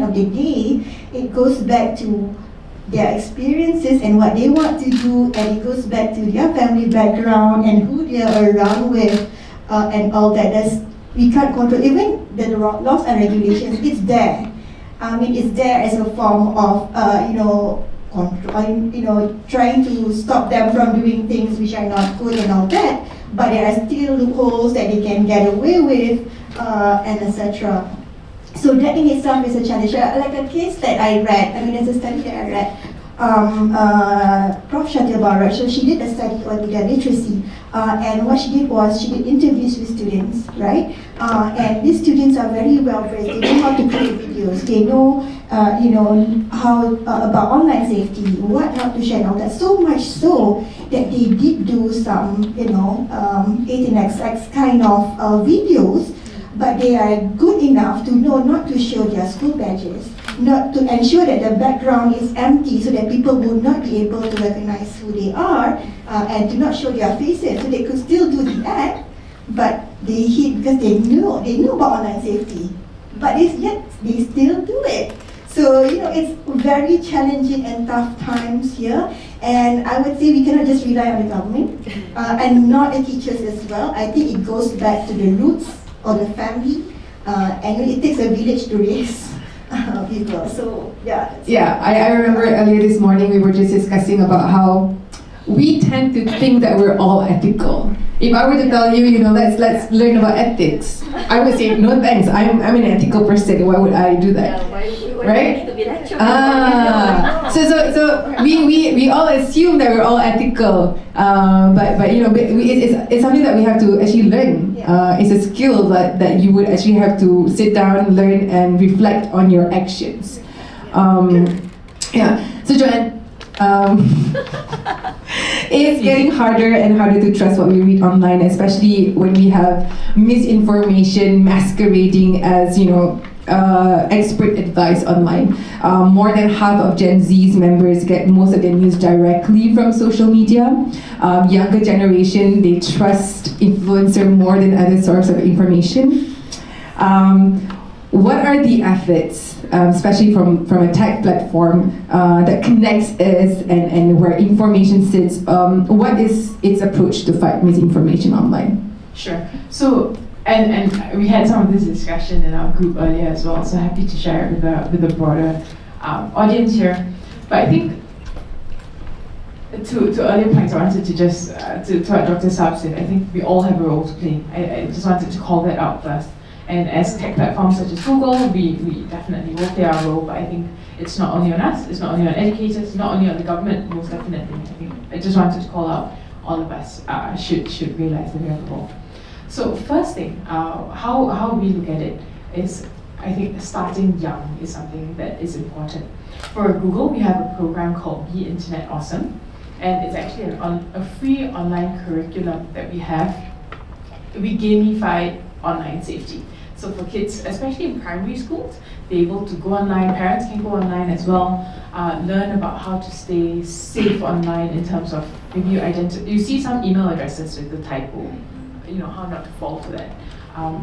of the day, it goes back to their experiences and what they want to do, and it goes back to their family background and who they are around with, and all that. We can't control, even the laws and regulations, it's there. It's there as a form of, control, trying to stop them from doing things which are not good and all that, but there are still loopholes that they can get away with, and etc. So that in itself is a challenge. Like a case that I read, there's a study that I read, Prof. Sabariah, so she did a study on media literacy, and what she did was she did interviews with students, right? And these students are very well versed. They know how to create videos. They know, how about online safety, what not to share, and all that. So much so that they did do some, 18xx kind of videos. But they are good enough to know not to show their school badges, not to ensure that the background is empty so that people will not be able to recognize who they are, and to not show their faces. So they could still do the act, but they hid because they knew about online safety. But yet they still do it. So it's very challenging and tough times here. And I would say we cannot just rely on the government, and not the teachers as well. I think it goes back to the roots or the family, and it takes a village to raise people. So I remember earlier this morning we were just discussing about how we tend to think that we're all ethical. If I were to tell you, let's learn about ethics, I would say no thanks. I'm an ethical person. Why would I do that? Right? So we all assume that we're all ethical, but it's something that we have to actually learn. It's a skill that you would actually have to sit down, learn, and reflect on your actions. So Joanne, it's getting harder and harder to trust what we read online, especially when we have misinformation masquerading as expert advice online. More than half of Gen Z's members get most of their news directly from social media. Younger generation, they trust influencer more than other sources of information. What are the efforts, especially from a tech platform that connects us and where information sits? What is its approach to fight misinformation online? Sure. So, and we had some of this discussion in our group earlier as well, so happy to share it with the broader audience here. But I think to earlier points, I wanted to just, to what Dr. Saab said, I think we all have a role to play. I just wanted to call that out first. And as tech platforms such as Google, we definitely will play our role, but I think it's not only on us, it's not only on educators, it's not only on the government, most definitely. I just wanted to call out all of us should realize that we have a role. So first thing, how we look at it is, I think starting young is something that is important. For Google, we have a program called Be Internet Awesome, and it's actually a free online curriculum that we have. We gamify online safety. So for kids, especially in primary schools, they're able to go online, parents can go online as well, learn about how to stay safe online in terms of maybe you see some email addresses with the typo, how not to fall to that.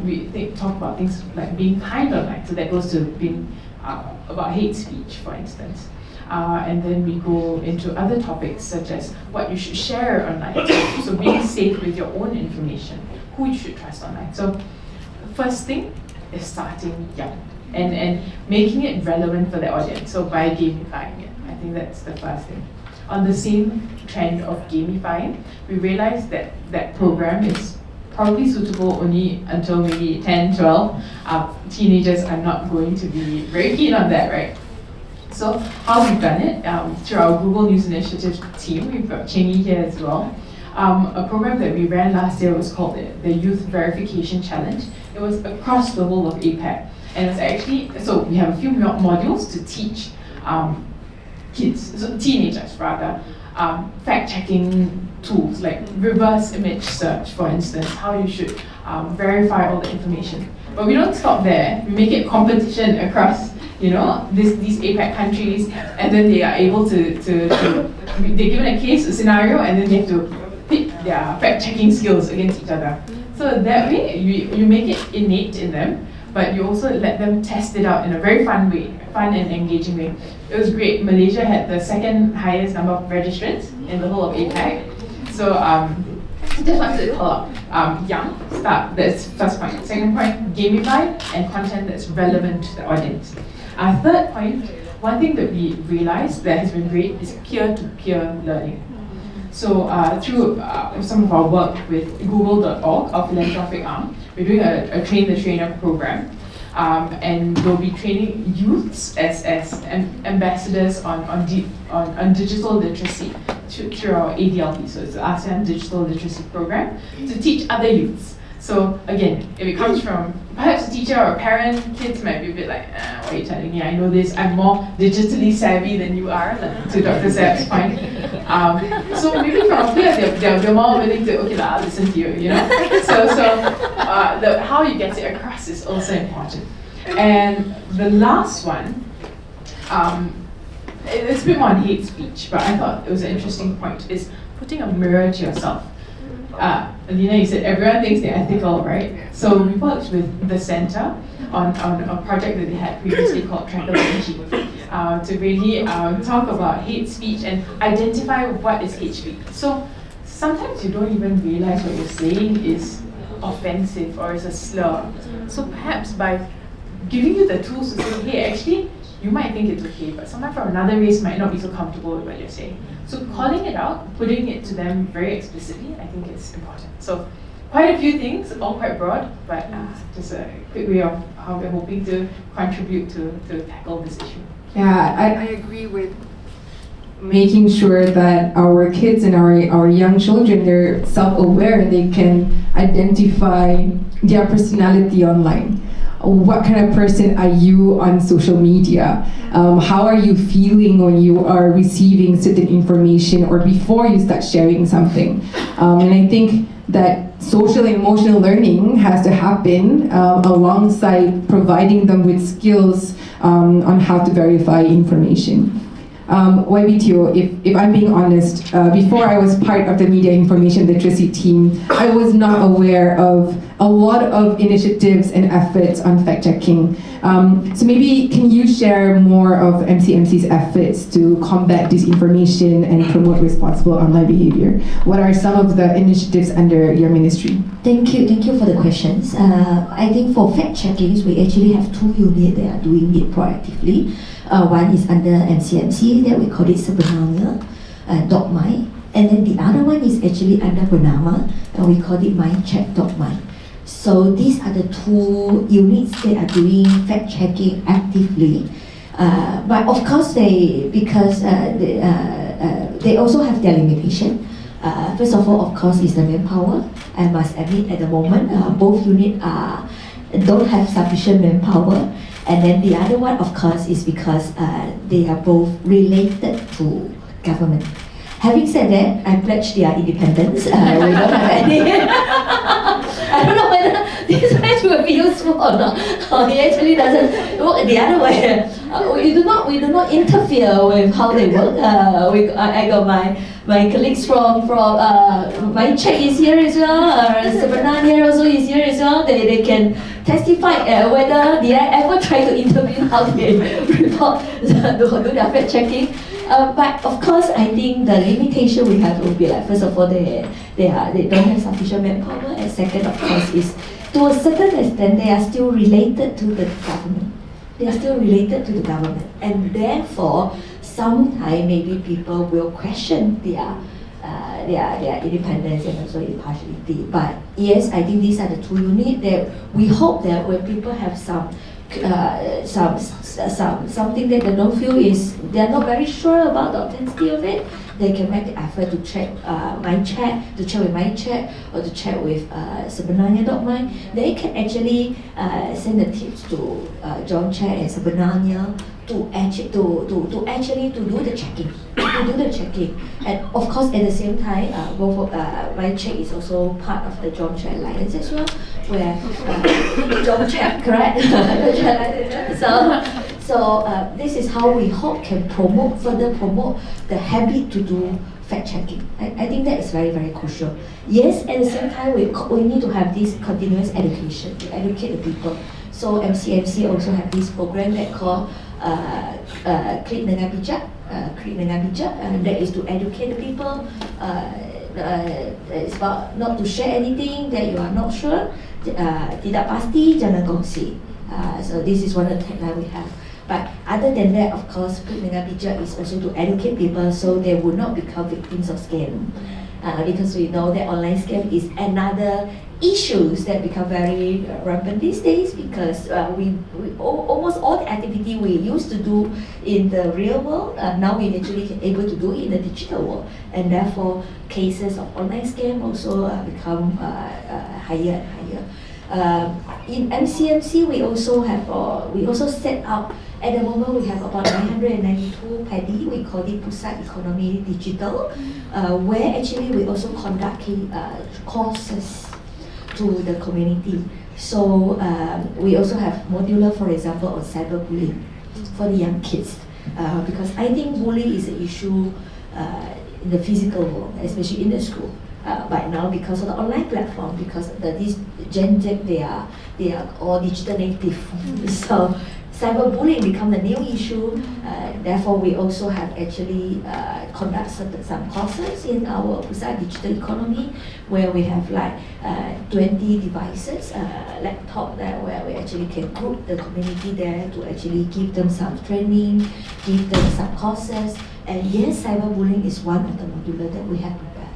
We talk about things like being kind online, so that goes to being about hate speech, for instance. And then we go into other topics such as what you should share online, so being safe with your own information, who you should trust online. So first thing is starting young and making it relevant for the audience, so by gamifying it. I think that's the first thing. On the same trend of gamifying, we realized that that program is probably suitable only until maybe 10, 12. Teenagers are not going to be very keen on that, right? So how we've done it, through our Google News Initiative team, we've got Chingy here as well. A program that we ran last year was called the Youth Verification Challenge. It was across the whole of APAC. And it's actually, so we have a few modules to teach kids, so teenagers rather, fact-checking tools like reverse image search, for instance, how you should verify all the information. But we don't stop there. We make it competition across, these APAC countries, and then they are able to they're given a case, a scenario, and then they have to pit their fact-checking skills against each other. So that way, you make it innate in them, but you also let them test it out in a very fun way, fun and engaging way. It was great. Malaysia had the second highest number of registrants in the whole of APAC. So just wanted to call out young, start, that's first point. Second point, gamify and content that's relevant to the audience. Third point, one thing that we realized that has been great is peer-to-peer learning. So through some of our work with Google.org, our philanthropic arm, we're doing a Train the Trainer program. And we'll be training youths as ambassadors on digital literacy through our ADLP, so it's the ASEAN Digital Literacy Program, to teach other youths. So again, if it comes from perhaps a teacher or a parent, kids might be a bit like, what are you telling me? I know this, I'm more digitally savvy than you are, like, to Dr. Saab's point. So maybe from a peer, they're more willing to, okay, I'll listen to you, you know? So how you get it across is also important. And the last one, it's a bit more on hate speech, but I thought it was an interesting point, is putting a mirror to yourself. Alina, you said everyone thinks they're ethical, right? So we worked with the center on a project that they had previously called Trackability, to really talk about hate speech and identify what is hate speech. So sometimes you don't even realize what you're saying is offensive or is a slur. So perhaps by giving you the tools to say, hey, actually, you might think it's okay, but someone from another race might not be so comfortable with what you're saying. So calling it out, putting it to them very explicitly, I think it's important. So quite a few things, all quite broad, but just a quick way of how we're hoping to contribute to tackle this issue. Yeah, I agree with making sure that our kids and our young children, they're self-aware and they can identify their personality online. What kind of person are you on social media? How are you feeling when you are receiving certain information or before you start sharing something? And I think that social and emotional learning has to happen alongside providing them with skills on how to verify information. YBTO, if I'm being honest, before I was part of the media information literacy team, I was not aware of a lot of initiatives and efforts on fact-checking. So maybe can you share more of MCMC's efforts to combat disinformation and promote responsible online behavior? What are some of the initiatives under your ministry? Thank you for the questions. I think for fact-checking, we actually have two units that are doing it proactively. One is under MCMC, that we call it Sabariah, .my, and then the other one is actually under Bernama, and we call it MindCheck.my. So these are the two units that are doing fact-checking actively. But of course, they also have their limitation. First of all, of course, is the manpower. I must admit, at the moment, both units don't have sufficient manpower. And then the other one, of course, is because they are both related to government. Having said that, I pledge their independence. We don't have any. I don't know whether this pledge will be useful or not. It actually doesn't work the other way. We do not interfere with how they work. I got my colleagues from MindCheck is here as well. Sabariah also is here as well. They can testify whether they ever try to intervene how they report do their fact checking. But of course, I think the limitation we have will be like, first of all, they don't have sufficient manpower, and second, of course, is to a certain extent they are still related to the government. They are still related to the government, and therefore, sometimes maybe people will question their independence and also impartiality. But yes, I think these are the two units that we hope that when people have something that they don't feel is they're not very sure about the authenticity of it, they can make the effort to check MindCheck, to check with MindCheck, or to check with Sabariah.my. They can actually send the tips to JOMCHECK and Sabariah to do the checking, and of course at the same time, both MindCheck is also part of the JOMCHECK Alliance as well, where JOMCHECK, correct? So this is how we hope can further promote the habit to do fact checking. I think that is very, very crucial. Yes, at the same time we need to have this continuous education to educate the people. So MCMC also have this program that called Klik Dengan Bijak, that is to educate the people. It's about not to share anything that you are not sure. Tidak pasti, jangan kongsi. So this is one of the tagline we have. But other than that, of course, Klik Dengan Bijak is also to educate people so they would not become victims of scam. Because we know that online scam is another issues that become very rampant these days, because almost all the activity we used to do in the real world, now we actually able to do it in the digital world, and therefore cases of online scam also become higher and higher. In MCMC, we also set up, at the moment we have about 992 PADI, we call it Pusat Economy Digital, where actually we also conduct courses to the community. So we also have modular, for example, on cyberbullying for the young kids, because I think bullying is an issue in the physical world, especially in the school. But now, because of the online platform, because this Gen Z, they are all digital native. So cyberbullying become the new issue. Therefore, we also have actually conduct some courses in our Pusat Digital Economy, where we have like 20 devices, laptop there, where we actually can group the community there to actually give them some training, give them some courses. And yes, cyberbullying is one of the modular that we have prepared.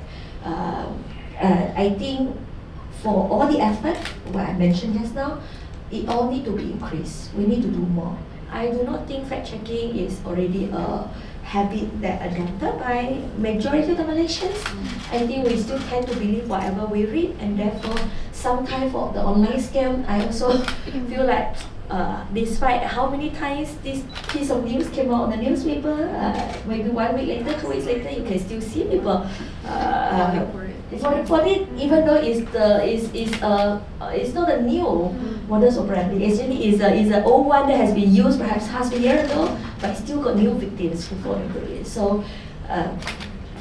I think for all the effort, what I mentioned just now, it all need to be increased. We need to do more. I do not think fact-checking is already a habit that adopted by majority of the Malaysians. I think we still tend to believe whatever we read, and therefore sometimes for the online scam, I also feel like despite how many times this piece of news came out on the newspaper, maybe 1 week later, 2 weeks later, you can still see people for it, even though it's not a new modus operandi. Actually, is an old one that has been used perhaps half a year ago, but still got new victims who fall into it. So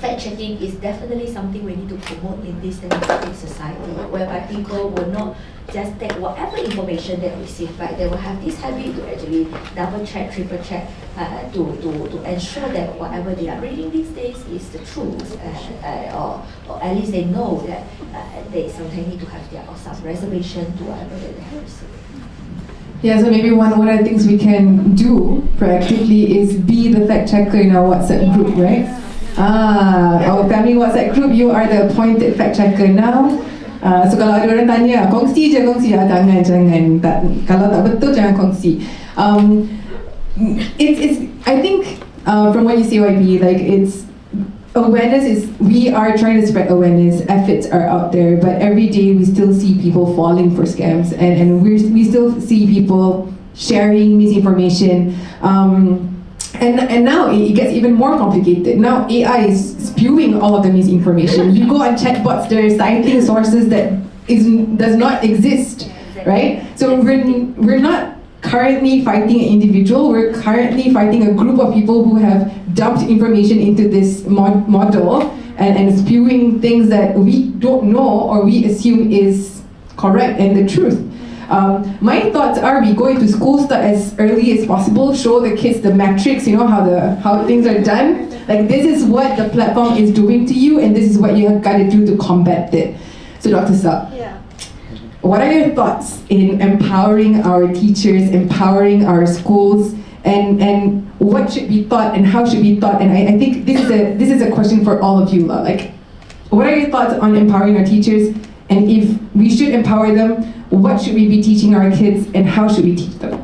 fact-checking is definitely something we need to promote in this democratic society, whereby people will not just take whatever information they receive, but they will have this habit to actually double-check, triple-check, to ensure that whatever they are reading these days is the truth, or at least they know that they sometimes need to have some reservation to whatever that they have received. Yeah, so maybe one of the things we can do proactively is be the fact checker in our WhatsApp group, right? Our family WhatsApp group, you are the appointed fact checker now. So kalau ada orang tanya, kongsi je, jangan. Kalau tak betul, jangan kongsi. I think from what you say, YB, like we are trying to spread awareness, efforts are out there, but every day we still see people falling for scams, and we still see people sharing misinformation. And now it gets even more complicated. Now AI is spewing all of the misinformation. You go on chatbots, they're citing sources that does not exist, right? So we're not currently fighting an individual, we're currently fighting a group of people who have dumped information into this model and spewing things that we don't know or we assume is correct and the truth. My thoughts are we go into school start as early as possible, show the kids the metrics, how things are done. Like, this is what the platform is doing to you, and this is what you have got to do to combat it. So Dr. Salleh, what are your thoughts in empowering our teachers, empowering our schools, and what should be taught and how should be taught? And I think this is a question for all of you, like, what are your thoughts on empowering our teachers, and if we should empower them, what should we be teaching our kids and how should we teach them?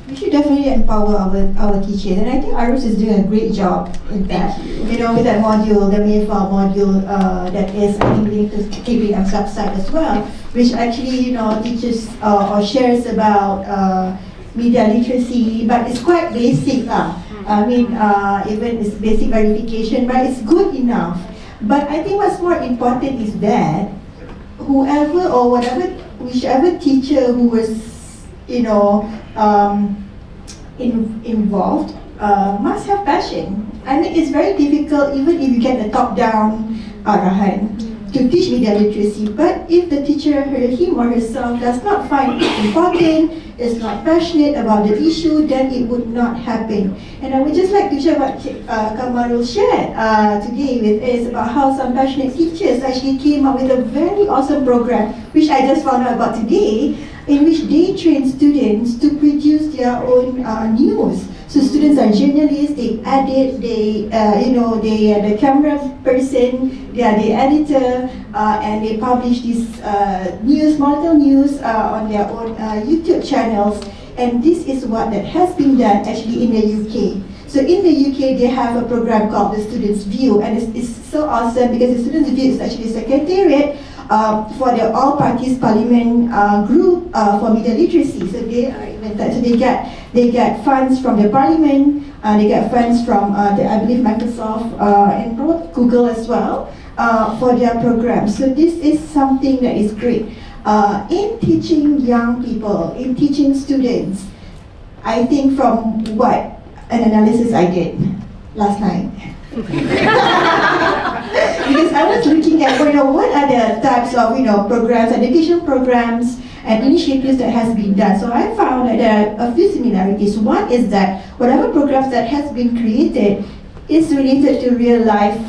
We should definitely empower our teachers, and I think Arus is doing a great job in that. With that module, the MAFA module that is, I think, linked to KBM's website as well, which actually teaches or shares about media literacy, but it's quite basic. Even it's basic verification, but it's good enough. But I think what's more important is that whoever or whichever teacher who was, involved must have passion. I mean, it's very difficult even if you get a top-down arahan to teach media literacy. But if the teacher, him or herself, does not find it important, is not passionate about the issue, then it would not happen. And I would just like to share what Kamarul shared today with us about how some passionate teachers actually came up with a very awesome program, which I just found out about today, in which they train students to produce their own news. So students are journalists, they edit, they are the camera person, they are the editor, and they publish this small news on their own YouTube channels. And this is what that has been done actually in the UK. So in the UK, they have a program called the Students' View, and it's so awesome because the Students' View is actually a Sekretariat for the All Parties Parliament group for media literacy. So they get funds from the Parliament, they get funds from I believe Microsoft and probably Google as well for their program. So this is something that is great. In teaching young people, in teaching students, I think from what an analysis I did last night. Because I was looking at what are the types of programs, education programs and initiatives that has been done. So I found that there are a few similarities. One is that whatever programs that has been created is related to real life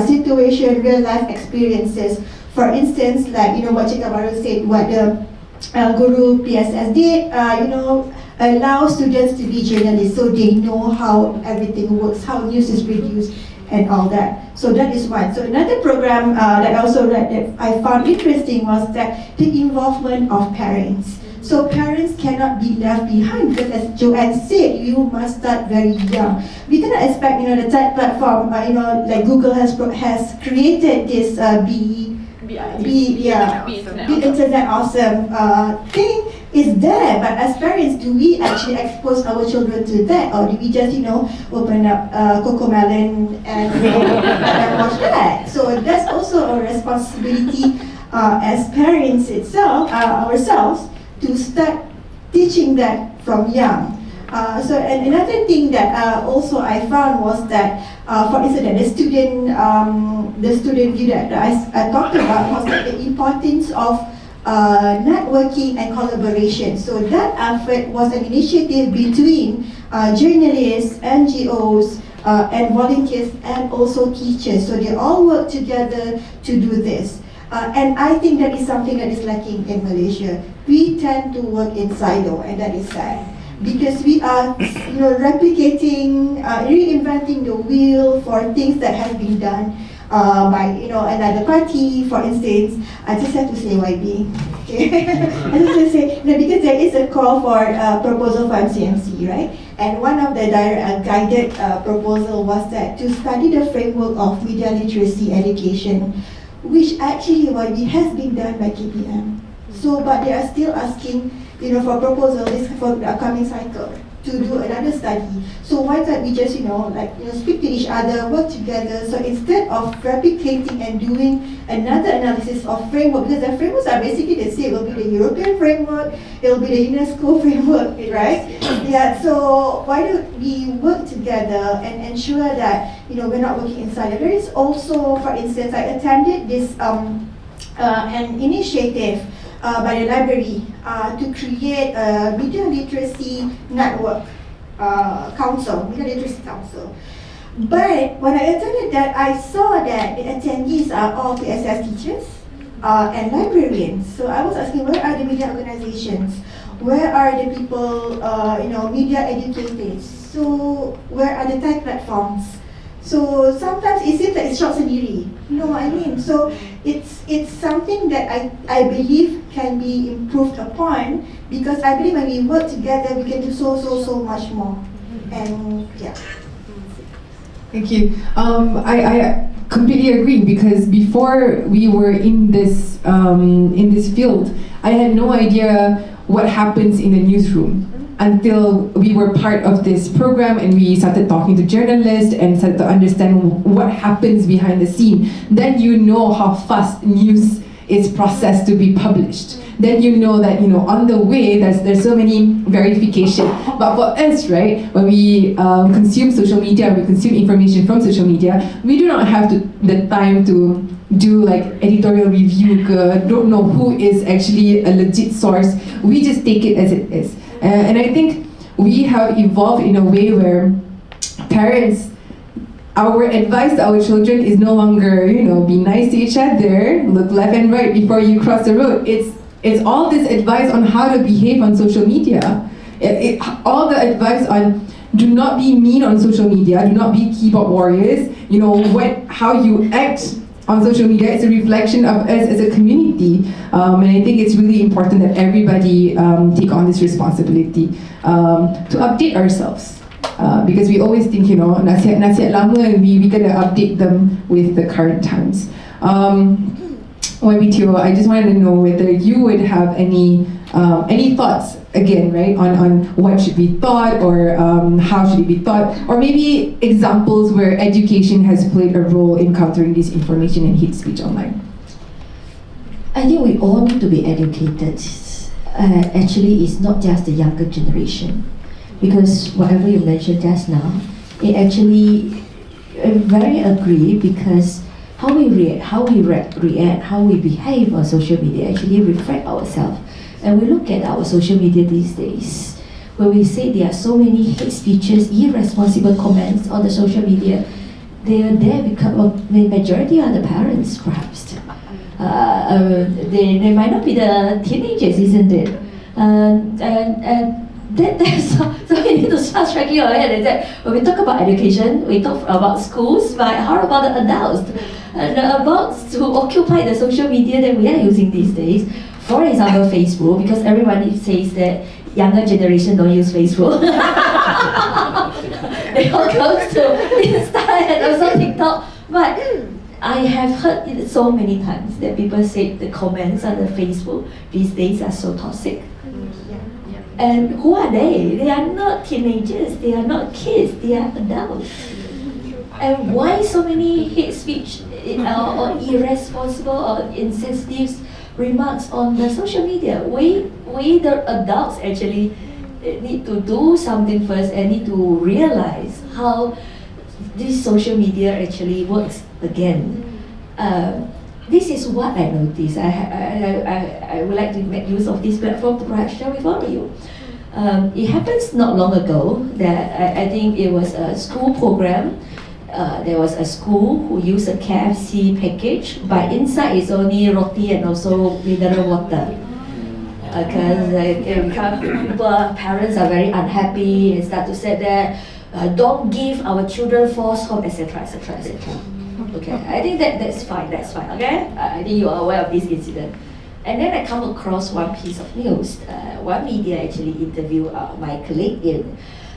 situation, real life experiences. For instance, like what Chikabaru said, what the Guru PSS did, allow students to be journalists so they know how everything works, how news is produced and all that. So that is one. So another program that I also read that I found interesting was that the involvement of parents. So parents cannot be left behind because as Joanne said, you must start very young. We cannot expect the tech platform, like Google has created this Be Internet Awesome thing is there, but as parents, do we actually expose our children to that, or do we just open up Cocomelon and watch that? So that's also a responsibility as parents ourselves to start teaching that from young. So and another thing that also I found was that, for instance, the student view that I talked about was that the importance of networking and collaboration. So that effort was an initiative between journalists, NGOs, and volunteers, and also teachers. So they all work together to do this. And I think that is something that is lacking in Malaysia. We tend to work in silo, and that is sad. Because we are, replicating, reinventing the wheel for things that have been done by, another party. For instance, I just have to say YB. Okay? I just have to say, because there is a call for proposal for MCMC, right? And one of the guided proposal was that to study the framework of media literacy education, which actually YB has been done by KPM. So, but they are still asking for proposal for the upcoming cycle to do another study. So why can't we just, speak to each other, work together? So instead of replicating and doing another analysis of framework, because the frameworks are basically the same. It will be the European framework, it will be the UNESCO framework, right? Yeah. So why don't we work together and ensure that we're not working inside? There is also, for instance, I attended this an initiative by the library to create a media literacy network media literacy council. But when I attended that, I saw that the attendees are all PSS teachers and librarians. So I was asking, where are the media organizations? Where are the people, media educators? So where are the tech platforms? So sometimes it seems like it's short sendiri. You know what I mean? So it's something that I believe can be improved upon, because I believe when we work together we can do so much more. And yeah. Thank you. I completely agree, because before we were in this field, I had no idea what happens in the newsroom until we were part of this program and we started talking to journalists and started to understand what happens behind the scene. Then you know how fast news is processed to be published. Then you know that on the way there's so many verification. But for us, right, when we consume social media, we consume information from social media, we do not have the time to do like editorial review. Don't know who is actually a legit source. We just take it as it is. And I think we have evolved in a way where parents, our advice to our children is no longer, be nice to each other, look left and right before you cross the road. It's all this advice on how to behave on social media. All the advice on do not be mean on social media, do not be keyboard warriors. How you act on social media is a reflection of us as a community. And I think it's really important that everybody take on this responsibility to update ourselves. Because we always think, nasihat lama, and we gotta update them with the current times. Teo, I just wanted to know whether you would have any thoughts, again, right, on what should be taught, or how should it be taught, or maybe examples where education has played a role in countering disinformation and hate speech online. I think we all need to be educated. Actually, it's not just the younger generation. Because whatever you mentioned just now, it actually very agree, because how we react, how we behave on social media actually reflect ourselves. And we look at our social media these days, where we say there are so many hate speeches, irresponsible comments on the social media. They are there because the majority are the parents, perhaps. They might not be the teenagers, isn't it? So we need to start striking our head and that when we talk about education, we talk about schools, but how about the adults? The adults who occupy the social media that we are using these days. For example, Facebook, because everybody says that younger generation don't use Facebook. They all go to Insta and also TikTok. But I have heard it so many times that people say the comments on the Facebook these days are so toxic. And who are they? They are not teenagers, they are not kids, they are adults. And why so many hate speech or irresponsible or insensitive remarks on the social media? We the adults actually need to do something first and need to realize how this social media actually works again. This is what I noticed. I would like to make use of this platform to perhaps share with all of you. It happens not long ago that I think it was a school program. There was a school who used a KFC package, but inside is only roti and also mineral water. Because parents are very unhappy and start to say that don't give our children false hope, etc., etc., etc. Okay, I think that's fine, okay? I think you are aware of this incident. And then I come across one piece of news. One media actually interviewed my colleague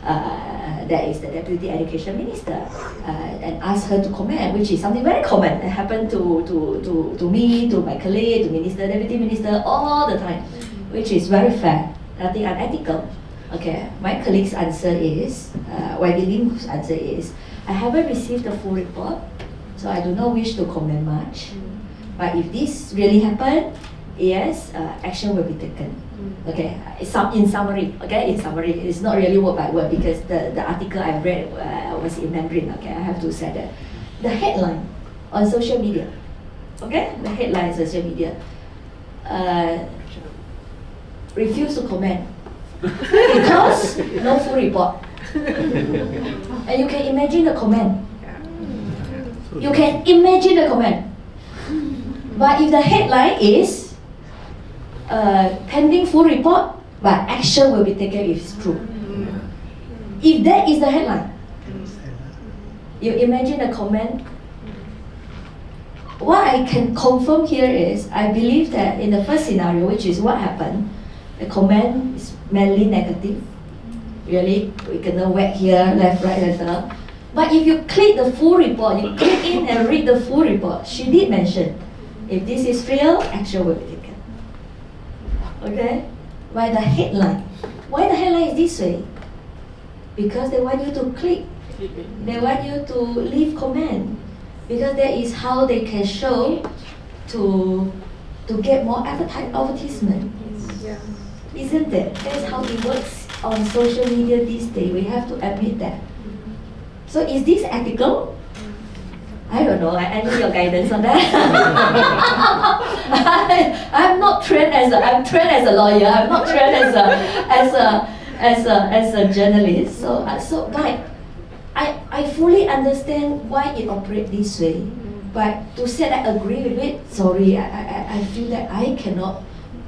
that is the Deputy Education Minister, and asked her to comment, which is something very common. It happened to me, to my colleague, to Minister, Deputy Minister, all the time, which is very fair, nothing unethical. Okay, my colleague's answer is, Wadiling's answer is, I haven't received the full report, so I do not wish to comment much. But if this really happened, yes, action will be taken. Okay, in summary, it's not really word by word because the article I read was in Mandarin. Okay, I have to say that. The headline on social media, okay, the headline on social media, refuse to comment because no full report. And you can imagine the comment. You can imagine the comment. But if the headline is pending full report, but action will be taken if it's true. If that is the headline, you imagine the comment. What I can confirm here is, I believe that in the first scenario, which is what happened, the comment is mainly negative. Really, we cannot whack here, left, right, center. But if you click the full report, you click in and read the full report, she did mention, if this is real, action will be taken. Okay? By the headline. Why the headline is this way? Because they want you to click. They want you to leave comment. Because that is how they can show to to get more advertisement. Isn't it? That's how it works on social media these days. We have to admit that. So is this ethical? I don't know. I need your guidance on that. I'm not trained as I'm trained as a lawyer. I'm not trained as a journalist. But I fully understand why it operates this way. But to say that I agree with it, sorry, I feel that I cannot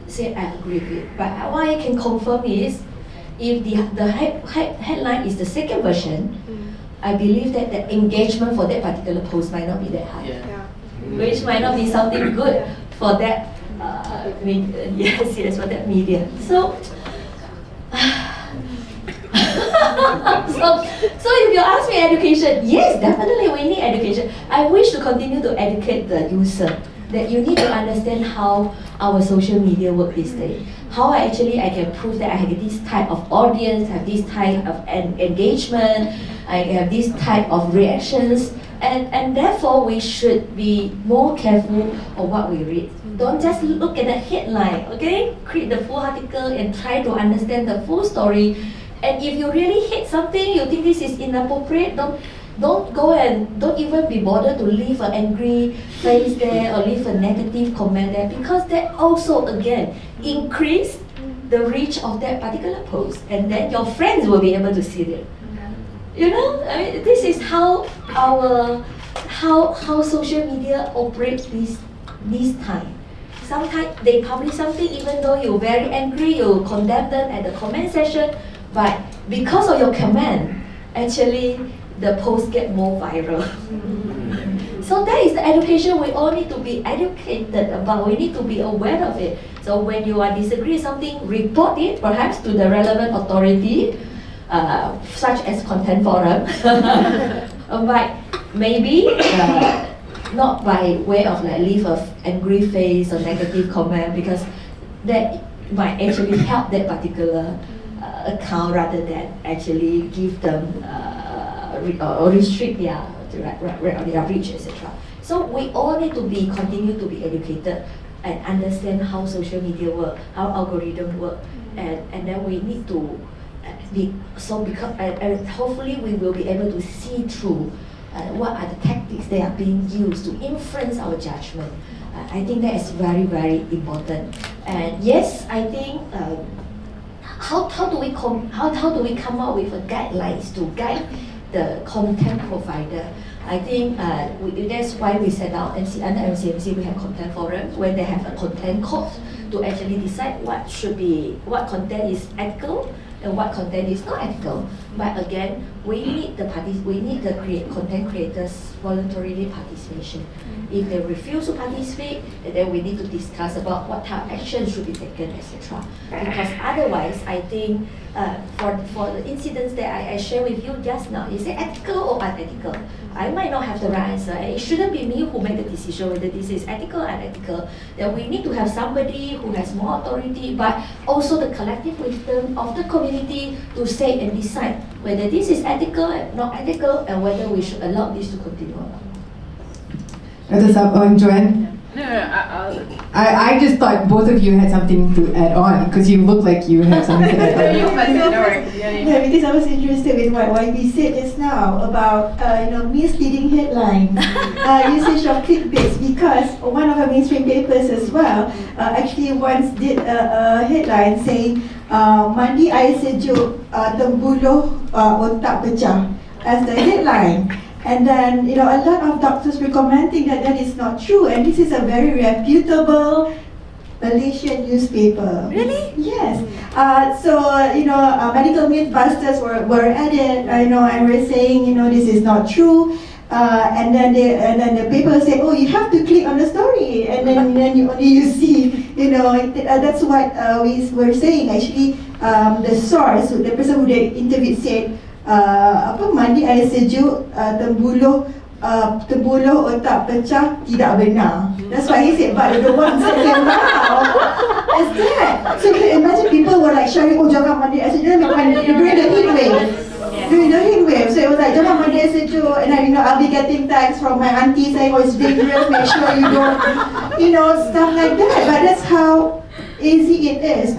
say I agree with it. But what I can confirm is, if the headline is the second version, I believe that the engagement for that particular post might not be that high, which might not be something good for that for that media. So if you ask me education, yes, definitely we need education. I wish to continue to educate the user that you need to understand how our social media work these days. How I can prove that I have this type of audience, have this type of engagement, I have this type of reactions, and therefore we should be more careful of what we read. Don't just look at the headline, okay? Read the full article and try to understand the full story. And if you really hate something, you think this is inappropriate, don't go and don't even be bothered to leave an angry face there or leave a negative comment there, because that also again increase the reach of that particular post, and then your friends will be able to see it. You know, I mean, this is how how social media operates this time. Sometimes they publish something even though you're very angry, you condemn them at the comment section, but because of your comment, actually the post get more viral. So that is the education we all need to be educated about. We need to be aware of it. So when you are disagree with something, report it perhaps to the relevant authority, such as content forum. But maybe not by way of like leave an angry face or negative comment, because that might actually help that particular account rather than actually give them or restrict their reach, etc. So we all need to continue to be educated and understand how social media work, how algorithms work, and then we need to hopefully we will be able to see through what are the tactics that are being used to influence our judgment. I think that is very, very important. And yes, I think how do we come up with guidelines to guide the content provider? I think that's why we set out under MCMC we have content forums where they have a content code to actually decide what content is ethical and what content is not ethical. But again, we need the content creators voluntarily participation. If they refuse to participate, then we need to discuss about what type of action should be taken, etc. Because otherwise, I think for the incidents that I shared with you just now, is it ethical or unethical? I might not have the right answer. It shouldn't be me who made the decision whether this is ethical or unethical. Then we need to have somebody who has more authority, but also the collective wisdom of the community to say and decide whether this is ethical and not ethical, and whether we should allow this to continue or not. Joanne? No, I just thought both of you had something to add on, because you look like you have something to add on. No, because I was interested with what YB said just now about misleading headlines, usage of clickbaits, because one of our mainstream papers as well actually once did a headline saying mandi air sejuk tembuluh otak pecah as the headline. And then, a lot of doctors were commenting that is not true, and this is a very reputable Malaysian newspaper. Really? Yes. Medical mythbusters were at it, and were saying, this is not true. And then the paper said, oh, you have to click on the story, and then you see, that's what we were saying. Actually, the source, the person who they interviewed said, mandi air sejuk tembuluh otak pecah tidak benar. That's why he said, but the ones that came out is that. So you can imagine people were like shouting, oh jangan mandi air sejuk during the heat wave. During the heat wave, so it was like jangan mandi air sejuk video, and I'll be getting texts from my auntie saying, oh, it's dangerous, make sure you don't, stuff like that. But that's how easy it is.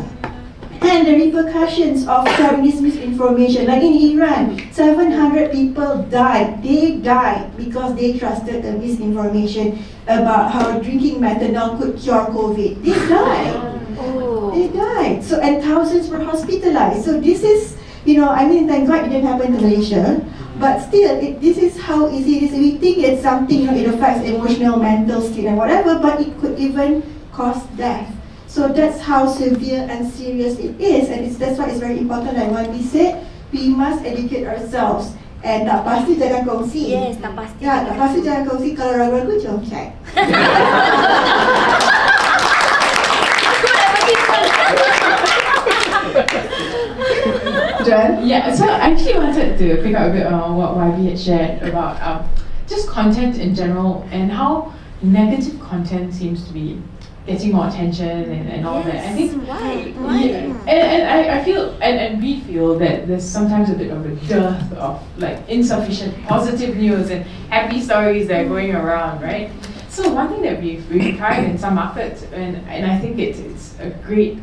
And the repercussions of spreading this misinformation, like in Iran, 700 people died. They died because they trusted the misinformation about how drinking methanol could cure COVID. They died. They died. So, and thousands were hospitalized. So this is, thank God it didn't happen to Malaysia. But still, this is how easy it is. We think it's something, it affects emotional, mental state and whatever, but it could even cause death. So that's how severe and serious it is, and that's why it's very important. Like what we said, we must educate ourselves. And tak pasti jangan kongsi. Yes, tak pasti. Ya, tak pasti jangan kongsi. Kalau ragu-ragu, JOMCHECK. Joanne? Yeah, so I actually wanted to pick up a bit on what YB had shared about just content in general and how negative content seems to be getting more attention and all that. I think Why? yeah, and I feel and we feel that there's sometimes a bit of a dearth of like insufficient positive news and happy stories that are going around, right? So one thing that we've tried in some markets, and I think it's a great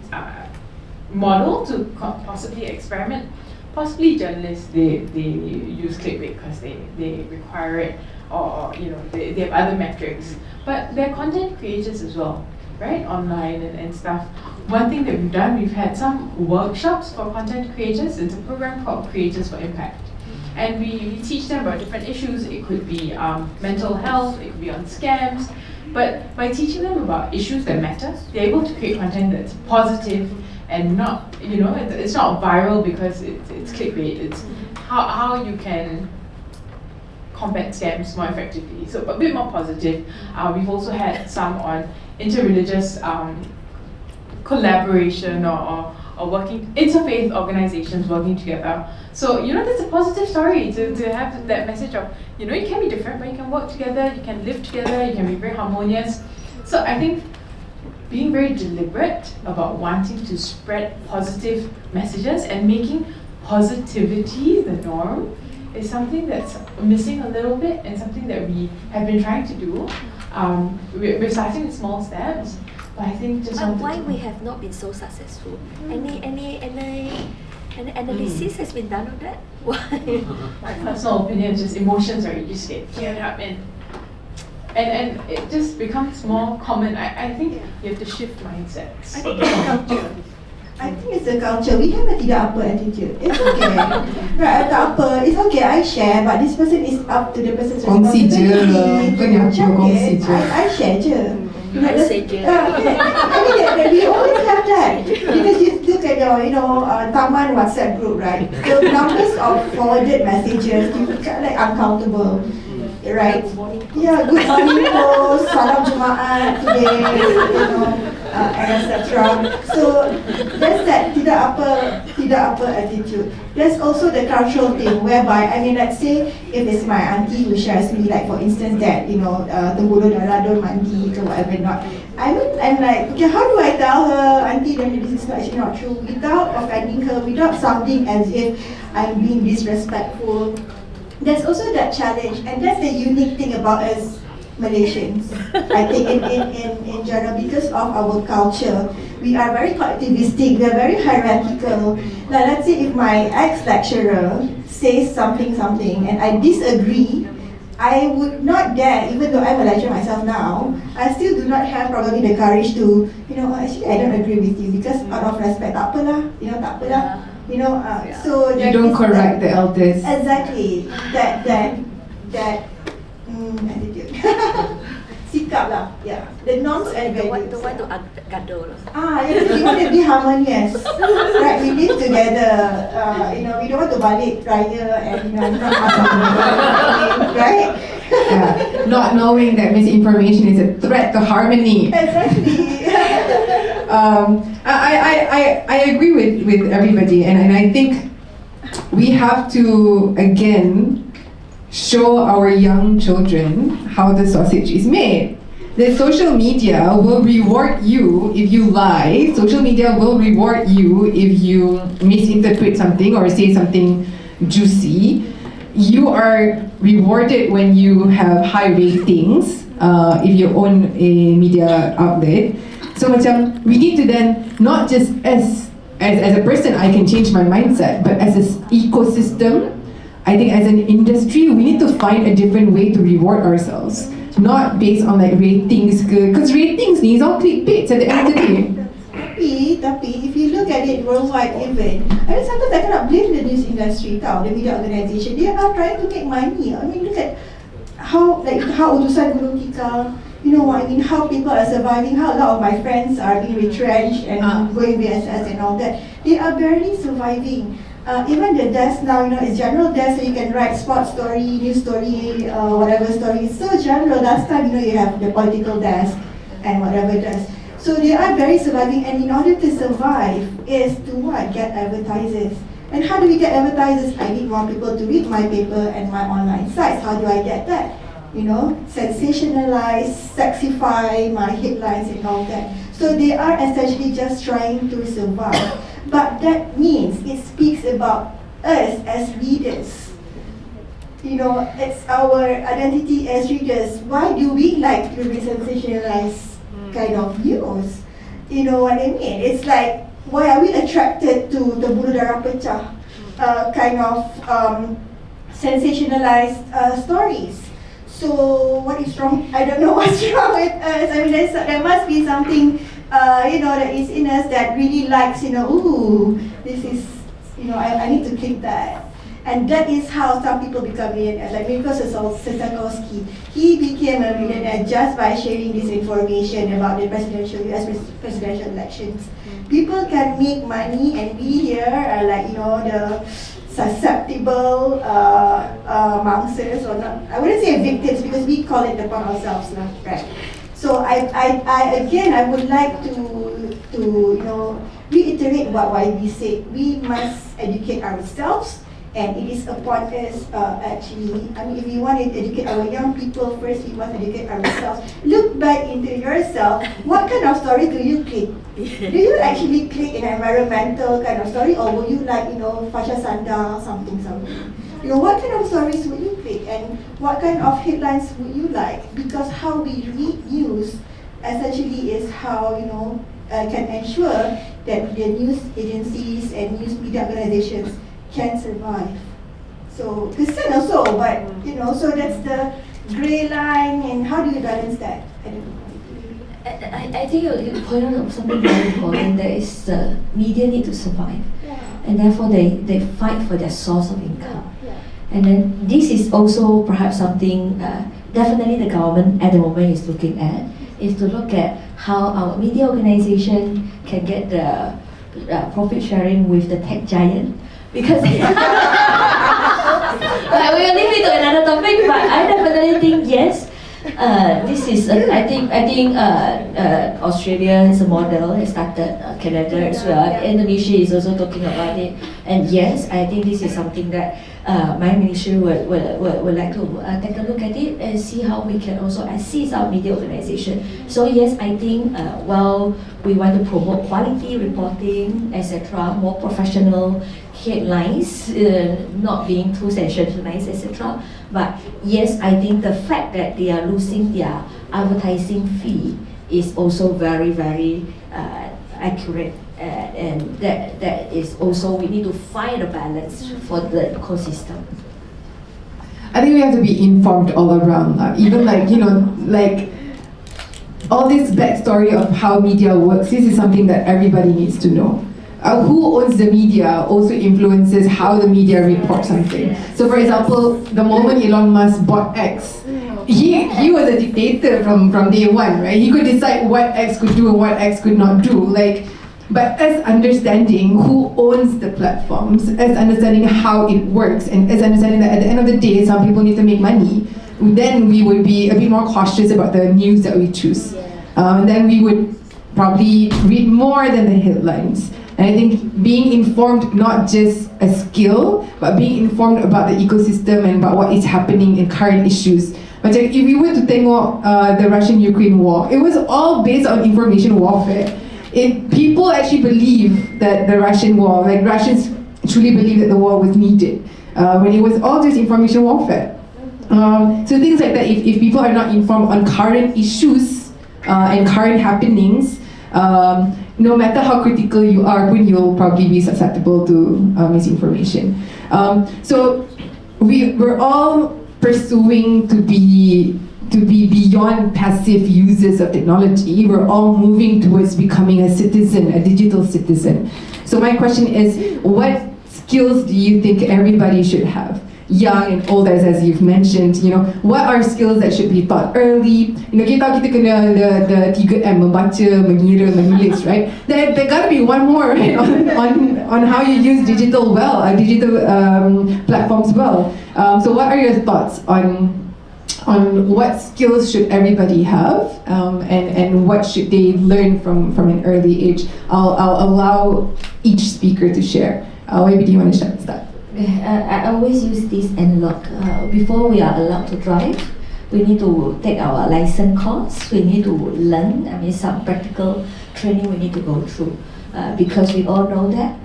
model to possibly experiment. Possibly journalists they use clickbait because they require it, or they have other metrics, but they're content creators as well, right, online and stuff. One thing that we've done, we've had some workshops for content creators. It's a program called Creators for Impact. And we teach them about different issues. It could be mental health, it could be on scams. But by teaching them about issues that matter, they're able to create content that's positive and not, it's not viral because it's clickbait. It's how you can combat scams more effectively. So a bit more positive. We've also had some on interreligious collaboration or working, interfaith organizations working together. So, that's a positive story to have that message of, you can be different, but you can work together, you can live together, you can be very harmonious. So I think being very deliberate about wanting to spread positive messages and making positivity the norm is something that's missing a little bit, and something that we have been trying to do. We're starting with small steps, but I think just But why we have not been so successful? Any analysis has been done on that? Why? My personal opinion is just emotions, right? You just get geared up and it just becomes more common. I think you have to shift mindsets. I think it's a culture. I think it's a culture. We have a tidak apa attitude. It's okay. Right, tak apa. It's okay, I share, but this person is up to the person's Kongsi je. responsibility. Bukan yang Check kongsi it. je. I share je. I say je. We always have that. Because you look at your, Taman WhatsApp group, right? The numbers of forwarded messages, you become like uncountable. Right? Yeah, good morning post, salam Jumaat today, and etc. So there's that tidak apa attitude. There's also the cultural thing whereby, let's say if it's my auntie who shares me, like for instance that, temburuh darah don't mandi or whatever not. I'm like, okay, how do I tell her, auntie, this is actually not true, without offending her, without sounding as if I'm being disrespectful. There's also that challenge, and that's the unique thing about us Malaysians, I think in general, because of our culture. We are very collectivistic, we are very hierarchical. Now let's say if my ex-lecturer says something and I disagree, I would not dare, even though I'm a lecturer myself now, I still do not have probably the courage to, actually I don't agree with you, because out of respect, tak apalah, tak apalah. So You don't correct the elders. Exactly. That attitude. Sikap lah. Yeah. The norms and values. The one to gaduh lah. We want to be harmonious. Right, we live together. We don't want to balik raya and right? Yeah. Not knowing that misinformation is a threat to harmony. Exactly. I agree with everybody, and I think we have to again show our young children how the sausage is made. The social media will reward you if you lie. Social media will reward you if you misinterpret something or say something juicy. you are rewarded when you have high ratings if you own a media outlet. So macam we need to then not just as a person I can change my mindset, but as an ecosystem, I think as an industry we need to find a different way to reward ourselves, not based on like ratings, because ratings ni is all clickbait at the end of the day. Tapi if you look at it worldwide even, I mean sometimes I cannot blame the news industry tau, the media organisation. They are trying to make money. I mean look at how utusan gulung tikar, you know what I mean, how people are surviving, how a lot of my friends are being retrenched and going VSS and all that. They are barely surviving. Even the desk now, you know, it's general desk, so you can write sports story, news story, whatever story. It's so general. Last time, you know, you have the political desk and whatever desk. So they are very surviving, and in order to survive is to what? Get advertisers. And how do we get advertisers? I need more people to read my paper and my online sites. How do I get that? You know, sensationalize, sexify my headlines and all that. So they are essentially just trying to survive. But that means it speaks about us as readers. You know, it's our identity as readers. Why do we like to be sensationalized kind of news? You know what I mean? It's like, why are we attracted to the bulu darah pecah kind of sensationalized stories? So what is wrong? I don't know what's wrong with us. I mean, there must be something, you know, that is in us that really likes, you know, ooh, this is, you know, I need to click that. And that is how some people become millionaires. Like Mirko Sosakowski, he became a millionaire just by sharing this information about the US presidential elections. People can make money, and we here are like, you know, the susceptible monsters, or not, I wouldn't say victims because we call it upon ourselves, right? So I again, I would like to you know, reiterate what YB said. We must educate ourselves. And it is upon us actually, I mean, if we want to educate our young people, first we must educate ourselves. Look back into yourself. What kind of story do you click? Do you actually click an environmental kind of story, or will you like, you know, Fasha Sanda, something? You know, what kind of stories would you click, and what kind of headlines would you like? Because how we read news essentially is how, you know, can ensure that the news agencies and news media organizations can survive. So concern also, but you know, so that's the grey line, and how do you balance that? I don't know. I think you pointed out something very important. That is the media need to survive, and therefore they fight for their source of income. And then this is also perhaps something definitely the government at the moment is looking at, is to look at how our media organization can get the profit sharing with the tech giant. Because we will leave it to another topic, but I definitely think yes. This is I think Australia is a model. It started Canada as well. Indonesia is also talking about it, and yes, I think this is something that my ministry would like to take a look at it and see how we can also assist our media organization. So yes, I think while we want to promote quality reporting, etc., more professional headlines, not being too sensationalized, etc. But yes, I think the fact that they are losing their advertising fee is also very, very accurate, and that is also, we need to find a balance for the ecosystem. I think we have to be informed all around. Even like, you know, like all this backstory of how media works, this is something that everybody needs to know. Who owns the media also influences how the media reports something. So for example, the moment Elon Musk bought X, he was a dictator from day one, right? He could decide what X could do and what X could not do. Like, but us understanding who owns the platforms, us understanding how it works, and us understanding that at the end of the day, some people need to make money, then we would be a bit more cautious about the news that we choose. Then we would probably read more than the headlines. And I think being informed, not just a skill, but being informed about the ecosystem and about what is happening in current issues. Macam if we were to tengok the Russian-Ukraine war, it was all based on information warfare. People actually believe that the Russian war, like Russians truly believe that the war was needed. when it was all just information warfare. So things like that, if people are not informed on current issues and current happenings, no matter how critical you are, you'll probably be susceptible to misinformation. So we're all pursuing to be beyond passive users of technology. We're all moving towards becoming a citizen, a digital citizen. So my question is, what skills do you think everybody should have? Young and old, as you've mentioned, what are skills that should be taught early? Kita kena the 3M, membaca, mengira, menulis, right? There gotta be one more, right, on how you use digital platforms well. So what are your thoughts on what skills should everybody have, and what should they learn from an early age? I'll allow each speaker to share. Maybe do you want to start with that? I always use this analog. Before we are allowed to drive, we need to take our license course. We need to learn. Some practical training we need to go through, because we all know that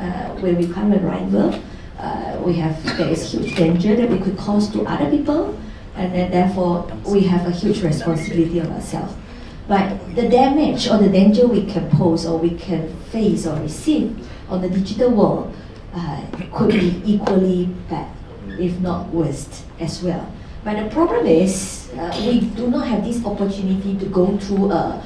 when we become a driver, there is huge danger that we could cause to other people, and then therefore we have a huge responsibility on ourselves. But the damage or the danger we can pose or we can face or receive on the digital world could be equally bad, if not worse as well. But the problem is we do not have this opportunity to go through a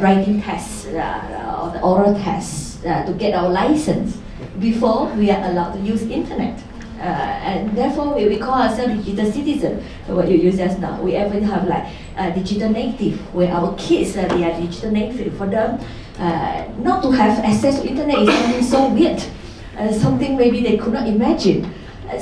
writing test or the oral test to get our license before we are allowed to use internet. And therefore we call ourselves digital citizen. What you use just now. We even have like digital native, where our kids they are digital native. For them, not to have access to internet is something so weird. Something maybe they could not imagine.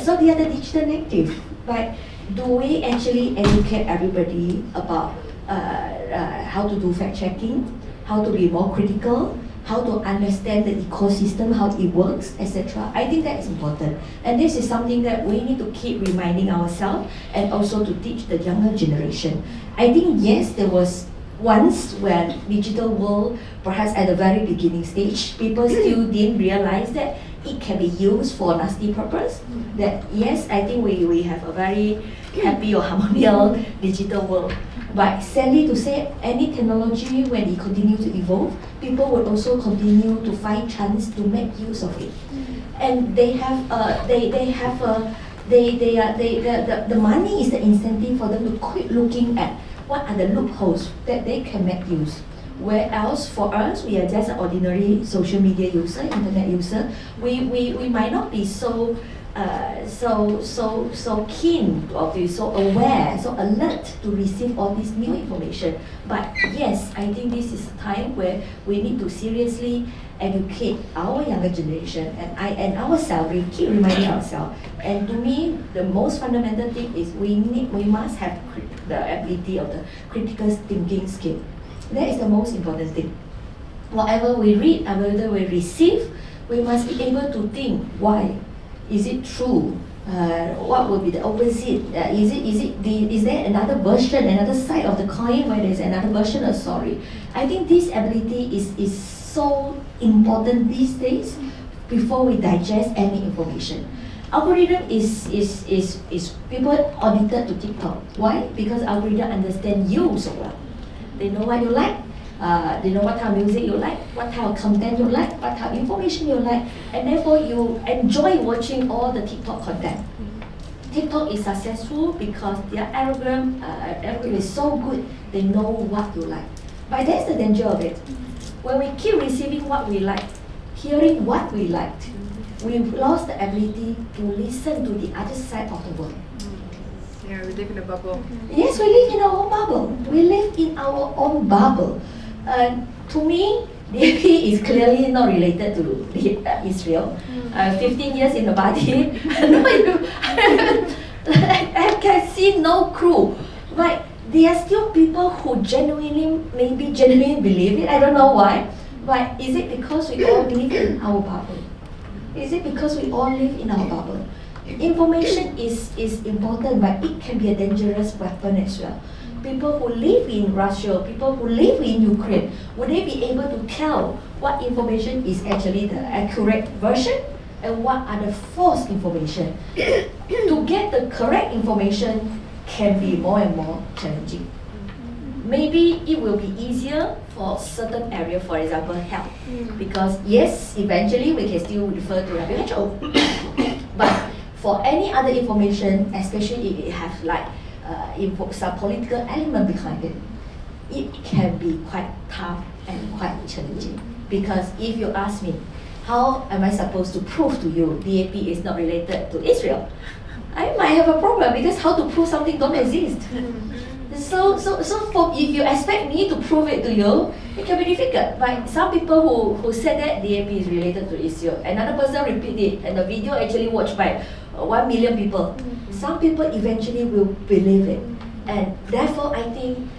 So they are the digital native. But do we actually educate everybody about how to do fact checking, how to be more critical, how to understand the ecosystem, how it works, etc. I think that is important. And this is something that we need to keep reminding ourselves and also to teach the younger generation. I think yes, there was once when digital world, perhaps at the very beginning stage, people still didn't realize that it can be used for nasty purpose. That yes, I think we have a very happy or harmonious digital world. But sadly to say, any technology when it continues to evolve, people would also continue to find chance to make use of it. And the money is the incentive for them to quit looking at what are the loopholes that they can make use. Whereas for us, we are just an ordinary social media user, internet user. We might not be so keen or be so aware, so alert to receive all this new information. But yes, I think this is a time where we need to seriously educate our younger generation and ourselves. We keep reminding ourselves. And to me, the most fundamental thing is we must have the ability of the critical thinking skill. That is the most important thing. Whatever we read, whatever we receive, we must be able to think why. Is it true? What will be the opposite? Is there another version, another side of the coin where there's another version of story? I think this ability is so important these days before we digest any information. Algorithm is people audited to TikTok. Why? Because algorithm understand you so well. They know what you like. They know what type of music you like, what type of content you like, what type of information you like, and therefore you enjoy watching all the TikTok content. TikTok is successful because their algorithm is so good, they know what you like. But that's the danger of it. When we keep receiving what we like, hearing what we liked, we've lost the ability to listen to the other side of the world. Yeah, we live in a bubble. Yes, we live in our own bubble. We live in our own bubble. To me, DP is clearly not related to Israel. 15 years in the body, I can see no clue. But there are still people who genuinely believe it. I don't know why. But is it because we all live in our bubble? Is it because we all live in our bubble? Information is important, but it can be a dangerous weapon as well. People who live in Russia, people who live in Ukraine, would they be able to tell what information is actually the accurate version and what are the false information. To get the correct information can be more and more challenging. Maybe it will be easier for certain area, for example, health, because yes, eventually we can still refer to WHO. But for any other information, especially if it has like some political element behind it, it can be quite tough and quite challenging. Because if you ask me, how am I supposed to prove to you DAP is not related to Israel? I might have a problem, because how to prove something don't exist? So if you expect me to prove it to you, it can be difficult. But some people who said that DAP is related to Israel, another person repeat it, and the video actually watched by 1 million people. Some people eventually will believe it, and therefore I think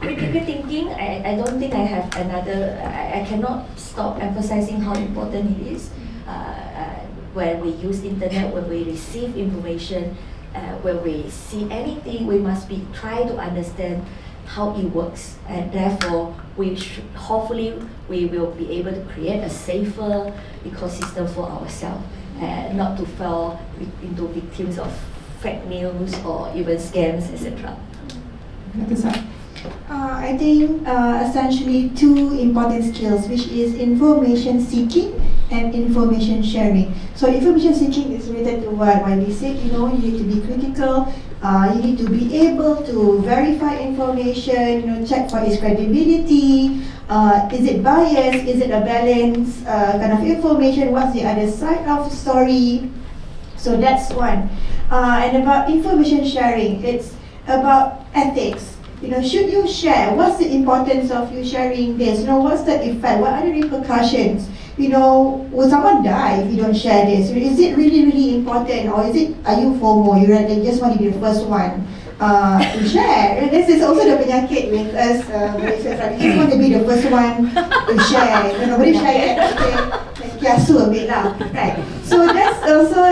critical thinking. I don't think I have another. I cannot stop emphasizing how important it is. When we use internet, when we receive information, when we see anything, we must try to understand how it works, and therefore hopefully we will be able to create a safer ecosystem for ourselves, not to fall into victims of fake news or even scams, etc. I think essentially two important skills, which is information seeking and information sharing. So information seeking is related to what we said, you need to be critical, you need to be able to verify information, check for its credibility, is it biased, is it a balanced kind of information, what's the other side of the story. So that's one. And about information sharing, it's about ethics. Should you share? What's the importance of you sharing this? What's the effect? What are the repercussions? Will someone die if you don't share this? Is it really, really important, or are you FOMO? You just want to be the first one to share? And this is also the penyakit with us Malaysians. We just want to be the first one to share. Nobody share yet. Okay, kiasu a bit lah, right? So that's also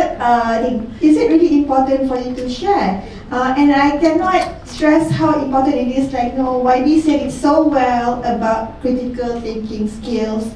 is it really important for you to share? And I cannot stress how important it is. YB said it so well about critical thinking skills.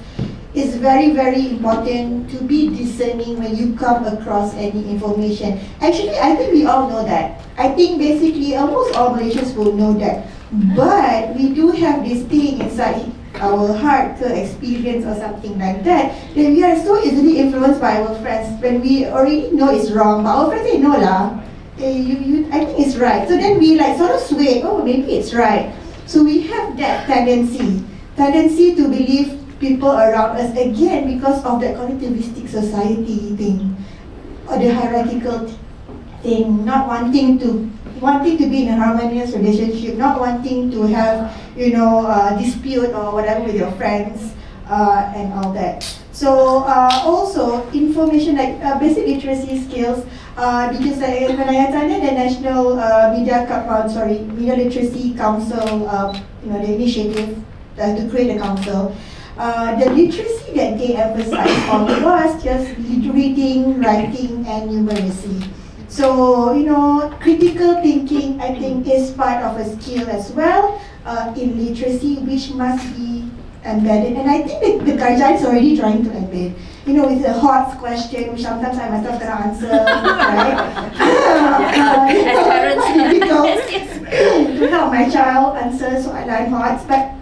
It's very, very important to be discerning when you come across any information. Actually, I think we all know that. I think basically almost all Malaysians will know that. But we do have this thing inside our heart, experience or something like that we are so easily influenced by our friends when we already know it's wrong, but our friends say no lah. I think it's right. So then we sort of sway, maybe it's right. So we have that tendency to believe people around us, again because of that collectivistic society thing, or the hierarchical thing, not wanting to be in a harmonious relationship, not wanting to have dispute or whatever with your friends and all that. So also information basic literacy skills, because when I attended the National Media Literacy Council, the initiative to create a council, the literacy that they emphasized on was just reading, writing, and numeracy. So critical thinking, I think, is part of a skill as well in literacy, which must be embedded. And I think the Karja is already trying to embed. With the HOTS question, which sometimes I myself cannot answer, right? As parents, difficult to help my child answer, so I learn HOTS. But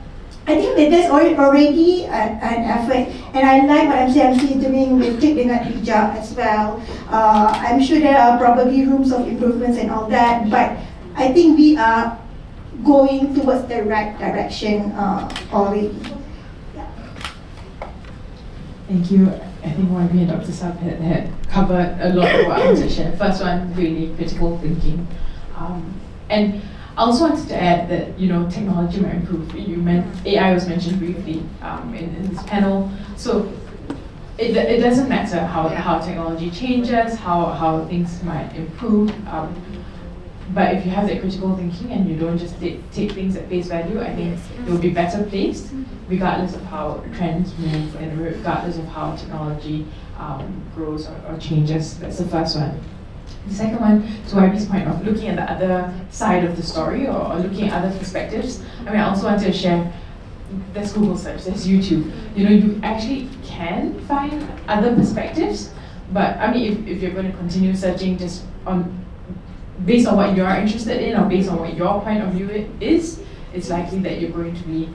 I think that there's already an effort, and I like what MCMC is doing with Tik dengan Hijab as well. I'm sure there are probably rooms of improvements and all that, but I think we are going towards the right direction already. Thank you. I think YB and Dr. Sab had covered a lot of what I wanted to share. First one, really critical thinking. And I also wanted to add that technology might improve. AI was mentioned briefly in this panel. So it doesn't matter how technology changes, how things might improve. But if you have that critical thinking and you don't just take things at face value, I think it will be better placed, regardless of how trends move and regardless of how technology grows or changes. That's the first one. The second one, to YB's point of looking at the other side of the story or looking at other perspectives, I also wanted to share, there's Google search, there's YouTube. You actually can find other perspectives, but I mean, if you're going to continue searching just based on what you're interested in or based on what your point of view is, it's likely that you're going to be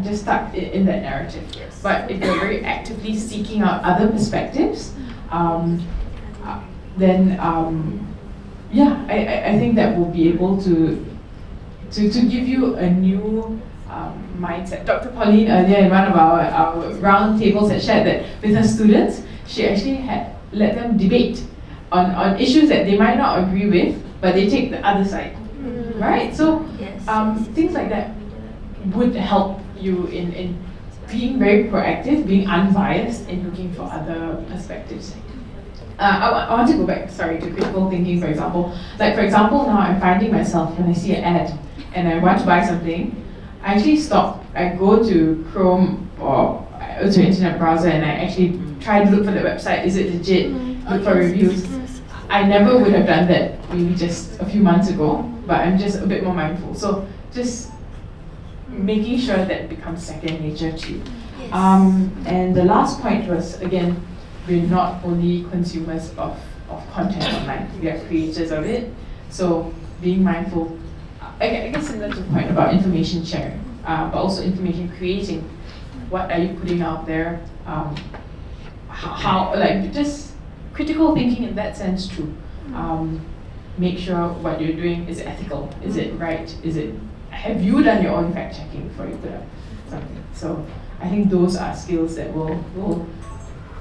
just stuck in that narrative. Yes. But if you're very actively seeking out other perspectives, then I think that will be able to give you a new mindset. Dr. Pauline earlier in one of our round tables had shared that with her students, she actually had let them debate on issues that they might not agree with, but they take the other side, right? So things like that would help you in being very proactive, being unbiased, in looking for other perspectives. I want to go back, to critical thinking, for example. Like, for example, now I'm finding myself, when I see an ad and I want to buy something, I actually stop. I go to Chrome or to internet browser and I actually try to look for the website. Is it legit? Look for reviews. I never would have done that maybe just a few months ago, but I'm just a bit more mindful. So just making sure that it becomes second nature to you. And the last point was, again, we're not only consumers of content online, we are creators of it. So being mindful, I guess similar to the point about information sharing, but also information creating. What are you putting out there? How just critical thinking in that sense too. Make sure what you're doing is ethical. Is it right? Have you done your own fact checking before you put up something? So I think those are skills that will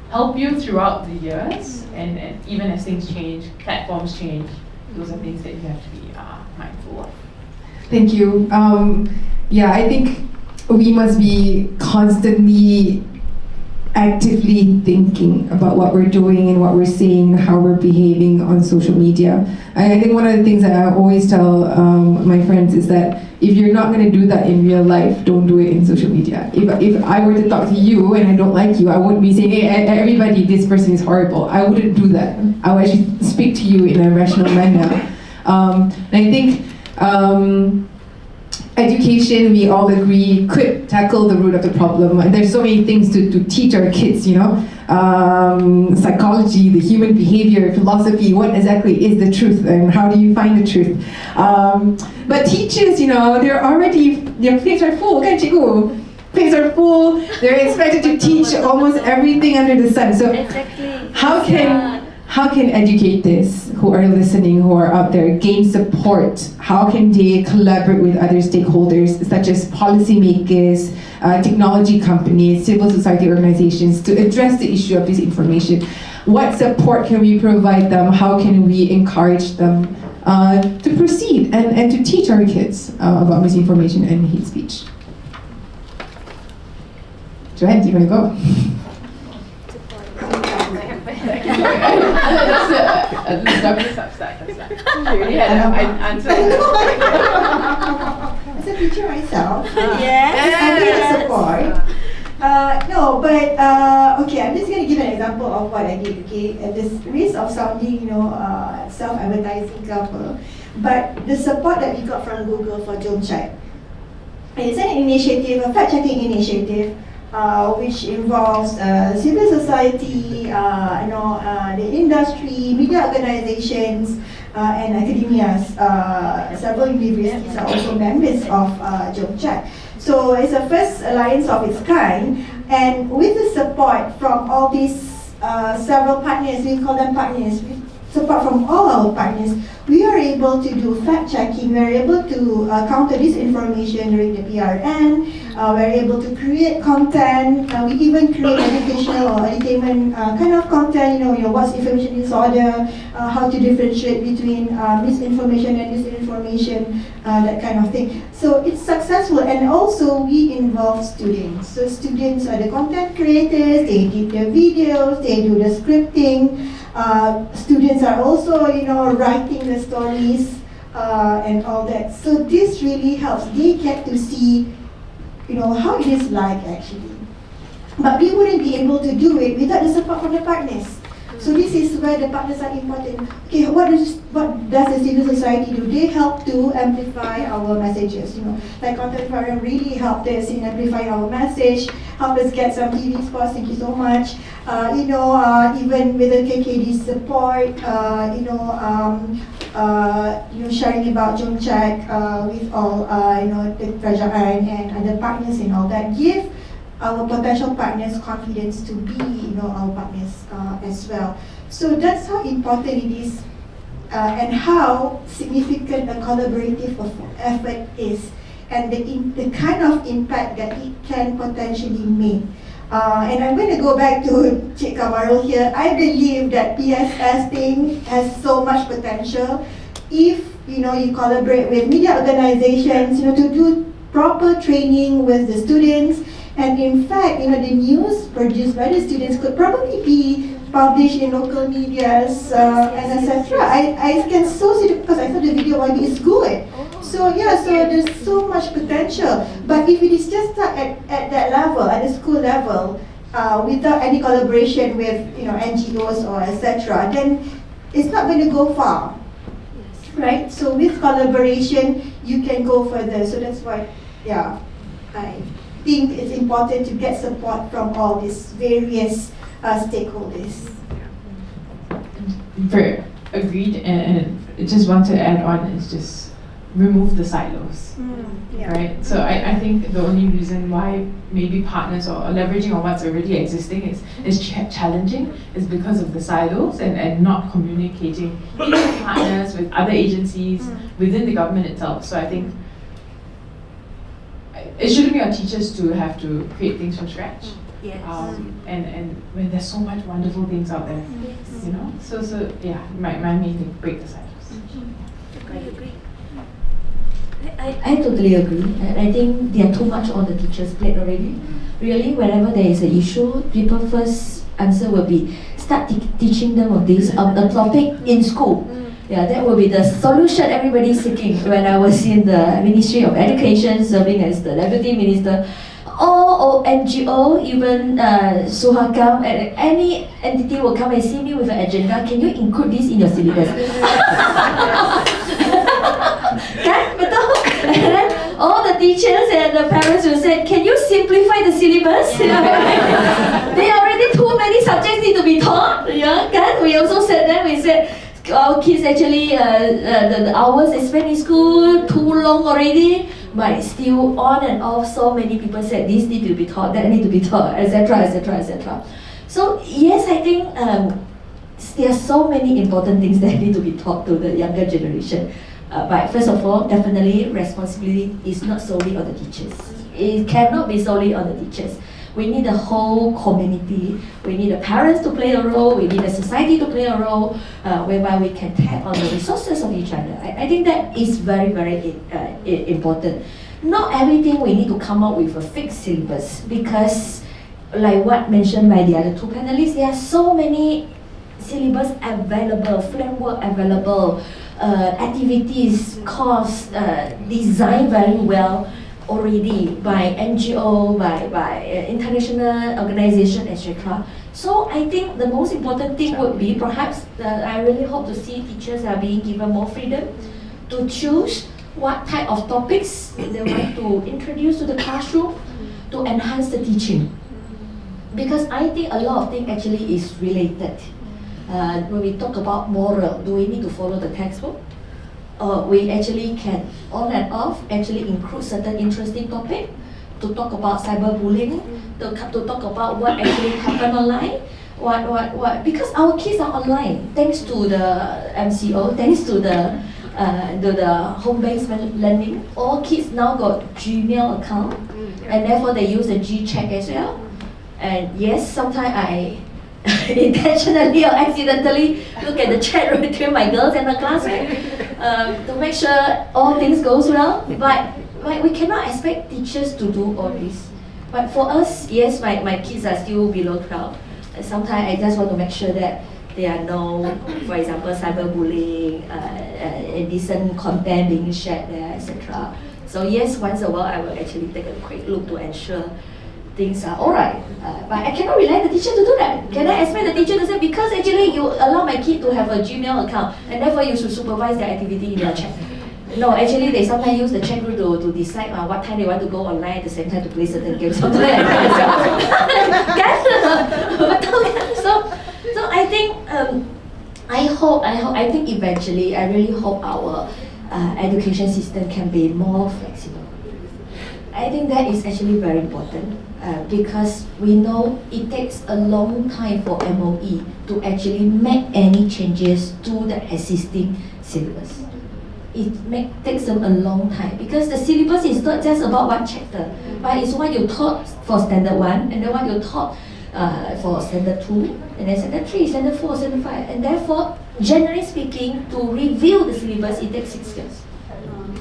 help you throughout the years, and even as things change, platforms change, those are things that you have to be mindful of. Thank you. I think we must be constantly actively thinking about what we're doing and what we're saying and how we're behaving on social media. I think one of the things that I always tell my friends is that if you're not going to do that in real life, don't do it in social media. If I were to talk to you and I don't like you, I wouldn't be saying, hey, everybody, this person is horrible. I wouldn't do that. I would actually speak to you in a rational manner. And I think education, we all agree, could tackle the root of the problem. There's so many things to teach our kids, psychology, the human behavior, philosophy, what exactly is the truth and how do you find the truth? But teachers, their plates are full, kan cikgu? Plates are full, they're expected to teach almost everything under the sun. So how can educators who are listening, who are out there, gain support? How can they collaborate with other stakeholders, such as policymakers, technology companies, civil society organizations, to address the issue of disinformation? What support can we provide them? How can we encourage them to proceed and to teach our kids about misinformation and hate speech? Joanne, do you want to go? She already had an answer. As a teacher myself, Yes. I need support. I'm just going to give an example of what I did, okay? At the risk of sounding, self-advertising couple, but the support that we got from Google for JOMCHECK, it's an initiative, a fact-checking initiative, which involves civil society, the industry, media organizations, and academia. Several universities are also members of JOMCHECK. So it's a first alliance of its kind, and with the support from all these several partners, we call them partners, with support from all our partners, we are able to do fact-checking, we are able to counter disinformation during the PRN, we are able to create content, we even create educational or entertainment kind of content, what's information disorder, how to differentiate between misinformation and disinformation, that kind of thing. So it's successful, and also we involve students. So students are the content creators, they did the videos, they do the scripting. Students are also, writing the stories and all that. So this really helps. They get to see, how it is like actually. But we wouldn't be able to do it without the support from the partners. So this is where the partners are important. Okay, what does the civil society do? They help to amplify our messages. Like Content Forum really helped us in amplifying our message, helped us get some TV spots. Thank you so much. Even with the KKD support, sharing about JOMCHECK with all, the Kerajaan and other partners and all that, give our potential partners confidence to be, our partners as well. So that's how important it is, and how significant a collaborative effort is, and the kind of impact that it can potentially make. And I'm going to go back to Cik Kamarul here. I believe that PSS thing has so much potential if you collaborate with media organizations, to do proper training with the students. And in fact, the news produced by the students could probably be published in local medias and etc. I can so see it because I saw the video. It's good. So there's so much potential. But if it is just at that level, at the school level, without any collaboration with NGOs or etc., then it's not going to go far, right? So with collaboration, you can go further. So that's why, I think it's important to get support from all these various stakeholders. Very agreed, and just want to add on is just remove the silos, right? So I think the only reason why maybe partners or leveraging on what's already existing is challenging is because of the silos and not communicating with partners, with other agencies, within the government itself. So I think it shouldn't be on teachers to have to create things from scratch. Yes. And when there's so much wonderful things out there, So my main thing, break the silos. I agree. I totally agree. I think there are too much on the teachers' plate already. Really, whenever there is an issue, people first answer will be start teaching them of this a topic in school. Yeah, that will be the solution everybody's seeking. When I was in the Ministry of Education, serving as the Deputy Minister, or NGO, even Suhakam, any entity will come and see me with an agenda. Can you include this in your syllabus? Kan? Betul? And then all the teachers and the parents will say, can you simplify the syllabus? There are already too many subjects need to be taught. Kan? We also said that, we said, our kids actually, the hours they spend in school too long already, but still on and off, so many people said this need to be taught, that need to be taught, etc., etc., etc. So yes, I think there are so many important things that need to be taught to the younger generation. But first of all, definitely responsibility is not solely on the teachers. It cannot be solely on the teachers. We need the whole community. We need the parents to play a role. We need the society to play a role, whereby we can tap on the resources of each other. I think that is very, very important. Not everything we need to come up with a fixed syllabus, because like what mentioned by the other two panelists, there are so many syllabus available, framework available, activities, course, designed very well already by NGO, by international organization, etc. So I think the most important thing would be perhaps, I really hope to see teachers are being given more freedom to choose what type of topics they want to introduce to the classroom to enhance the teaching. Because I think a lot of things actually is related. When we talk about moral, do we need to follow the textbook? We actually can, on and off, actually include certain interesting topic to talk about cyberbullying, to talk about what actually happened online, what because our kids are online, thanks to the MCO, thanks to the home-based learning. All kids now got Gmail account, and therefore they use the JOMCHECK as well. And yes, sometimes I intentionally or accidentally look at the chat room between my girls and the classmate to make sure all things goes well. But we cannot expect teachers to do all this. But for us, yes, my kids are still below 12. And sometimes I just want to make sure that there are no, for example, cyberbullying, indecent content being shared there, etc. So yes, once a while I will actually take a quick look to ensure things are alright. But I cannot rely on the teacher to do that. Can I expect the teacher to say, because actually you allow my kid to have a Gmail account and therefore you should supervise their activity in their chat? No, actually they sometimes use the chat group to decide what time they want to go online at the same time to play certain games. Something like that. So I think I think eventually I really hope our education system can be more flexible. I think that is actually very important because we know it takes a long time for MOE to actually make any changes to the existing syllabus. It takes them a long time because the syllabus is not just about one chapter, but it's what you taught for standard 1 and then what you taught for standard 2 and then standard 3, standard 4, standard 5, and therefore, generally speaking, to review the syllabus, it takes 6 years.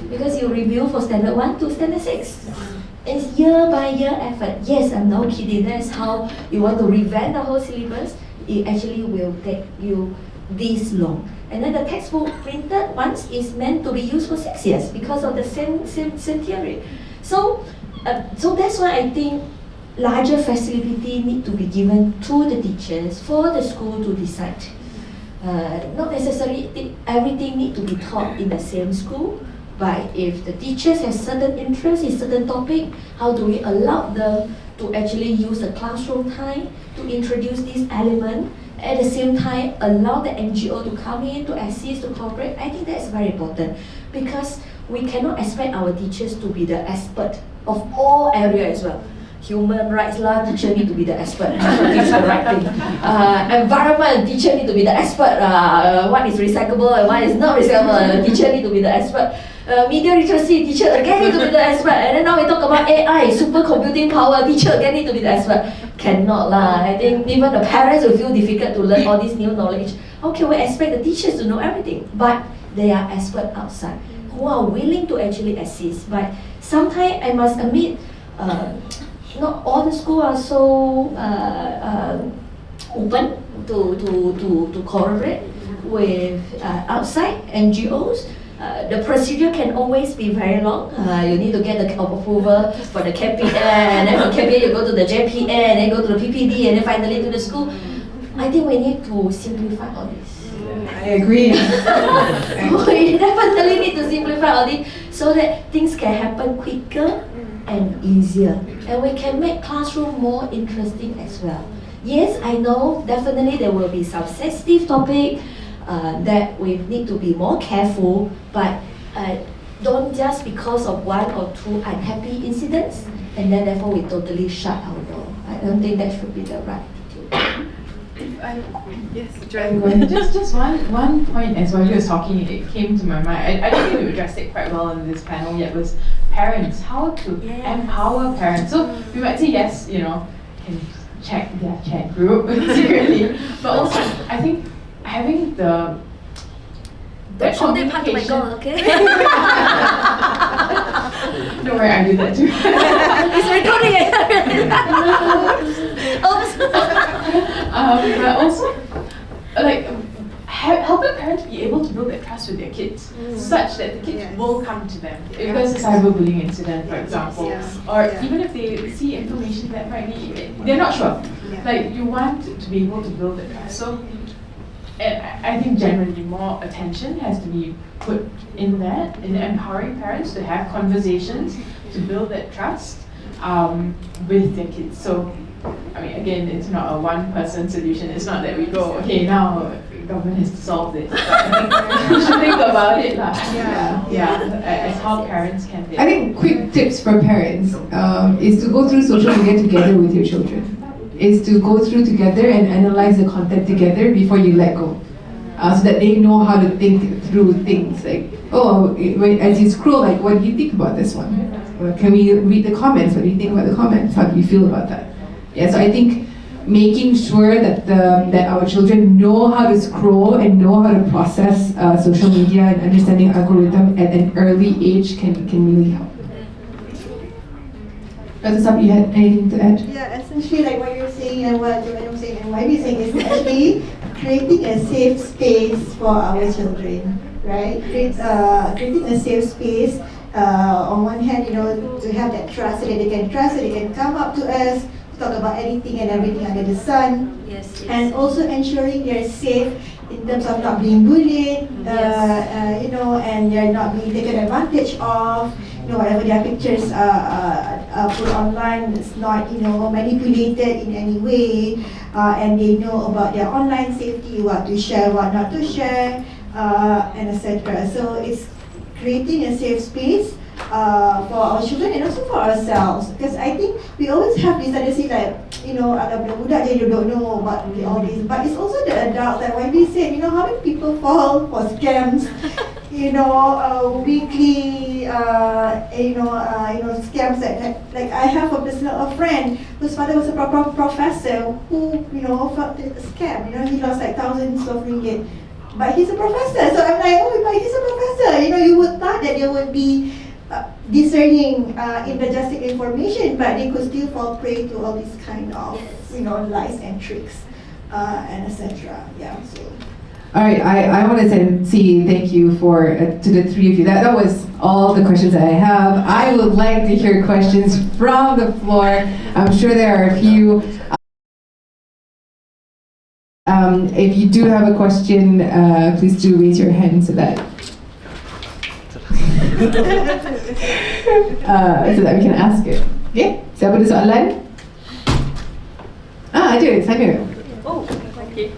Because you review for standard 1 to standard 6. It's year by year effort. Yes, I'm not kidding. That's how you want to revamp the whole syllabus. It actually will take you this long. And then the textbook printed once is meant to be used for 6 years because of the same theory. So that's why I think larger facility need to be given to the teachers for the school to decide. Not necessarily everything need to be taught in the same school. But if the teachers have certain interest in certain topic, how do we allow them to actually use the classroom time to introduce this element, at the same time allow the NGO to come in, to assist, to cooperate? I think that's very important because we cannot expect our teachers to be the expert of all areas as well. Human rights teacher need to be the expert, teach the right thing. Environment, teacher need to be the expert. What is recyclable and what is not recyclable, teacher need to be the expert. Media literacy, teacher again need to be the expert. And then now we talk about AI, supercomputing power, teacher again need to be the expert. Cannot lah. I think even the parents will feel difficult to learn all this new knowledge. How can we expect the teachers to know everything? But they are experts outside who are willing to actually assist. But sometimes I must admit, not all the schools are so open to collaborate with outside NGOs. The procedure can always be very long. You need to get the approval for the KPN, and then from KPN you go to the JPN, and then go to the PPD, and then finally to the school. I think we need to simplify all this. I agree. We definitely need to simplify all this so that things can happen quicker and easier, and we can make classroom more interesting as well. Yes, I know definitely there will be some sensitive topic that we need to be more careful, but don't just because of 1 or 2 unhappy incidents and then therefore we totally shut our door. I don't think that should be the right attitude. Yes, Joanne. Just one point as while you were talking, it came to my mind. I don't think we addressed it quite well in this panel yet, was parents, how to empower parents. So we might say yes, can check their chat group secretly, but also I think having the Don't show that part to my goal, okay? Don't worry, I do that too. It's recording Oops. But also, like, helping parents be able to build that trust with their kids, such that the kids will come to them. If there's a cyberbullying incident, for example, or even if they see information that might be, they're not sure. Like, you want to be able to build that trust. So, I think generally more attention has to be put in that, in empowering parents to have conversations to build that trust with their kids. So, I mean, again, it's not a one-person solution. It's not that we go, okay, now the government has to solve this. But I think we should think about it. As how parents can be. I think quick tips for parents is to go through social media together with your children. Is to go through together and analyze the content together before you let go. So that they know how to think through things. Like, as you scroll, like, what do you think about this one? Can we read the comments? What do you think about the comments? How do you feel about that? Yeah, so I think making sure that that our children know how to scroll and know how to process social media and understanding algorithm at an early age can really help. Dr. Sab, you had anything to add? Yeah, essentially like what you're saying and what Joanne was saying and what we're saying is actually creating a safe space for our children, right? Creating a safe space on one hand, to have that trust, so that they can trust, so they can come up to us, to talk about anything and everything under the sun. Yes. And also ensuring they're safe in terms of not being bullied, and they're not being taken advantage of. Whatever their pictures are put online is not, manipulated in any way, and they know about their online safety, what to share, what not to share, and etc. So it's creating a safe space for our children and also for ourselves, because I think we always have this tendency like, ada budak je, you don't know about all this, but it's also the adults, like when we say, how many people fall for scams, weekly, scams that, like I have a friend whose father was a professor who, felt a scam, he lost like thousands of ringgit. But he's a professor, so I'm like, oh, but he's a professor. You would thought that they would be discerning in the just information, but they could still fall prey to all these kind of, lies and tricks, and etc. Yeah. So. All right, I want to say thank you to the three of you. That was all the questions that I have. I would like to hear questions from the floor. I'm sure there are a few. If you do have a question, please do raise your hand so that we can ask it. Okay? Siapa ada soalan? Ada, sana. Oh, okay.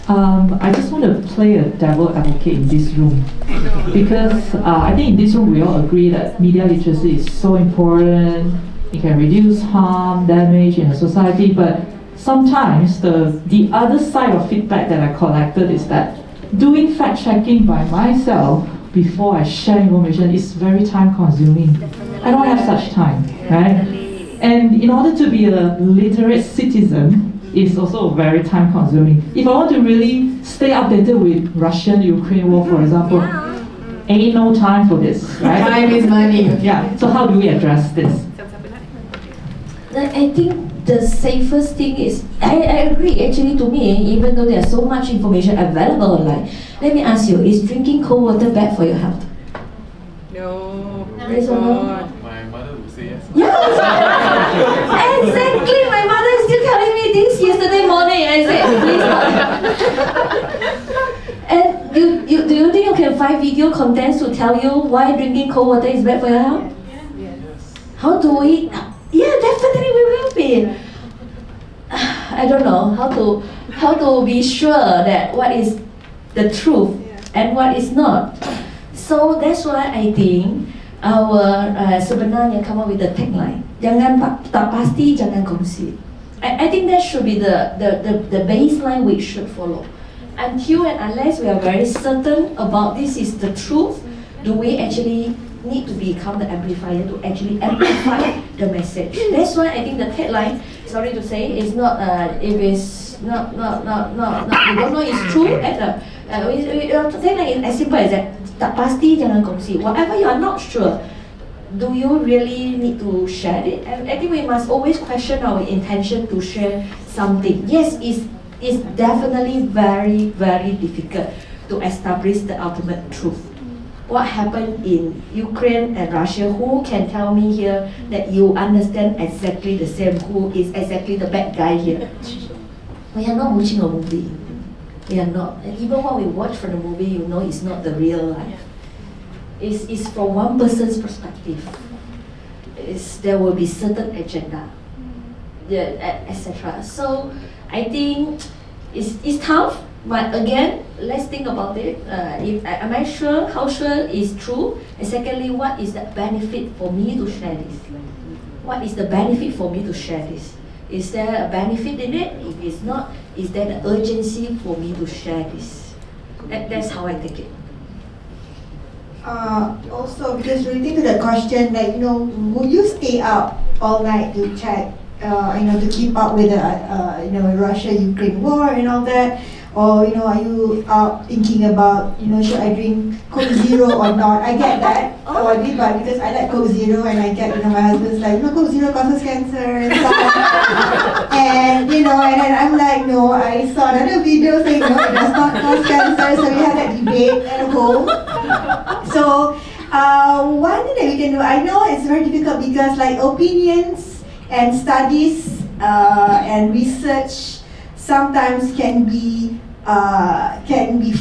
I just want to play a devil advocate in this room, because I think in this room we all agree that media literacy is so important. It can reduce harm, damage in a society, but sometimes the other side of feedback that I collected is that doing fact checking by myself before I share information is very time consuming. I don't have such time, right? And in order to be a literate citizen, it's also very time consuming. If I want to really stay updated with Russian-Ukraine war, for example, ain't no time for this, right? Time is money. Yeah, so how do we address this? I think the safest thing is, I agree actually, to me, even though there's so much information available online, let me ask you, is drinking cold water bad for your health? No. Yes or no? My mother would say yes. Yes! Exactly! My mother is still telling me this yesterday morning. I said, please not. And do you think you can find video contents to tell you why drinking cold water is bad for your health? Yes. How do we? Yeah, definitely we will be. I don't know how to be sure that what is the truth and what is not. So that's why I think our sebenarnya come up with the tagline, jangan tak pasti, jangan kongsi. I think that should be the baseline we should follow. Until and unless we are very certain about this is the truth, do we actually need to become the amplifier to actually amplify the message? That's why I think the tagline, sorry to say, is not if it's not we don't know it's true. The tagline is as simple as that. Tak pasti jangan kongsi. Whatever you are not sure, do you really need to share it? I think we must always question our intention to share something. Yes, it's definitely very, very difficult to establish the ultimate truth. What happened in Ukraine and Russia? Who can tell me here that you understand exactly the same? Who is exactly the bad guy here? We are not watching a movie. We are not. And even what we watch from the movie, you know, it's not the real life. It's from one person's perspective. There will be certain agenda, etc. So I think it's tough. But again, let's think about it. Am I sure? How sure is true? And secondly, what is the benefit for me to share this? What is the benefit for me to share this? Is there a benefit in it? If it's not, is there the urgency for me to share this? That's how I take it. Also, because relating to the question, like, will you stay up all night to check, to keep up with the, Russia-Ukraine war and all that? Or, are you thinking about, should I drink Coke Zero or not? I get that, but because I like Coke Zero and I get, my husband's like, Coke Zero causes cancer and stuff. And, and then I'm like, no, I saw another video saying, no, it does not cause cancer. So we had that debate at home. So One thing that we can do, I know it's very difficult because like opinions and studies and research sometimes can be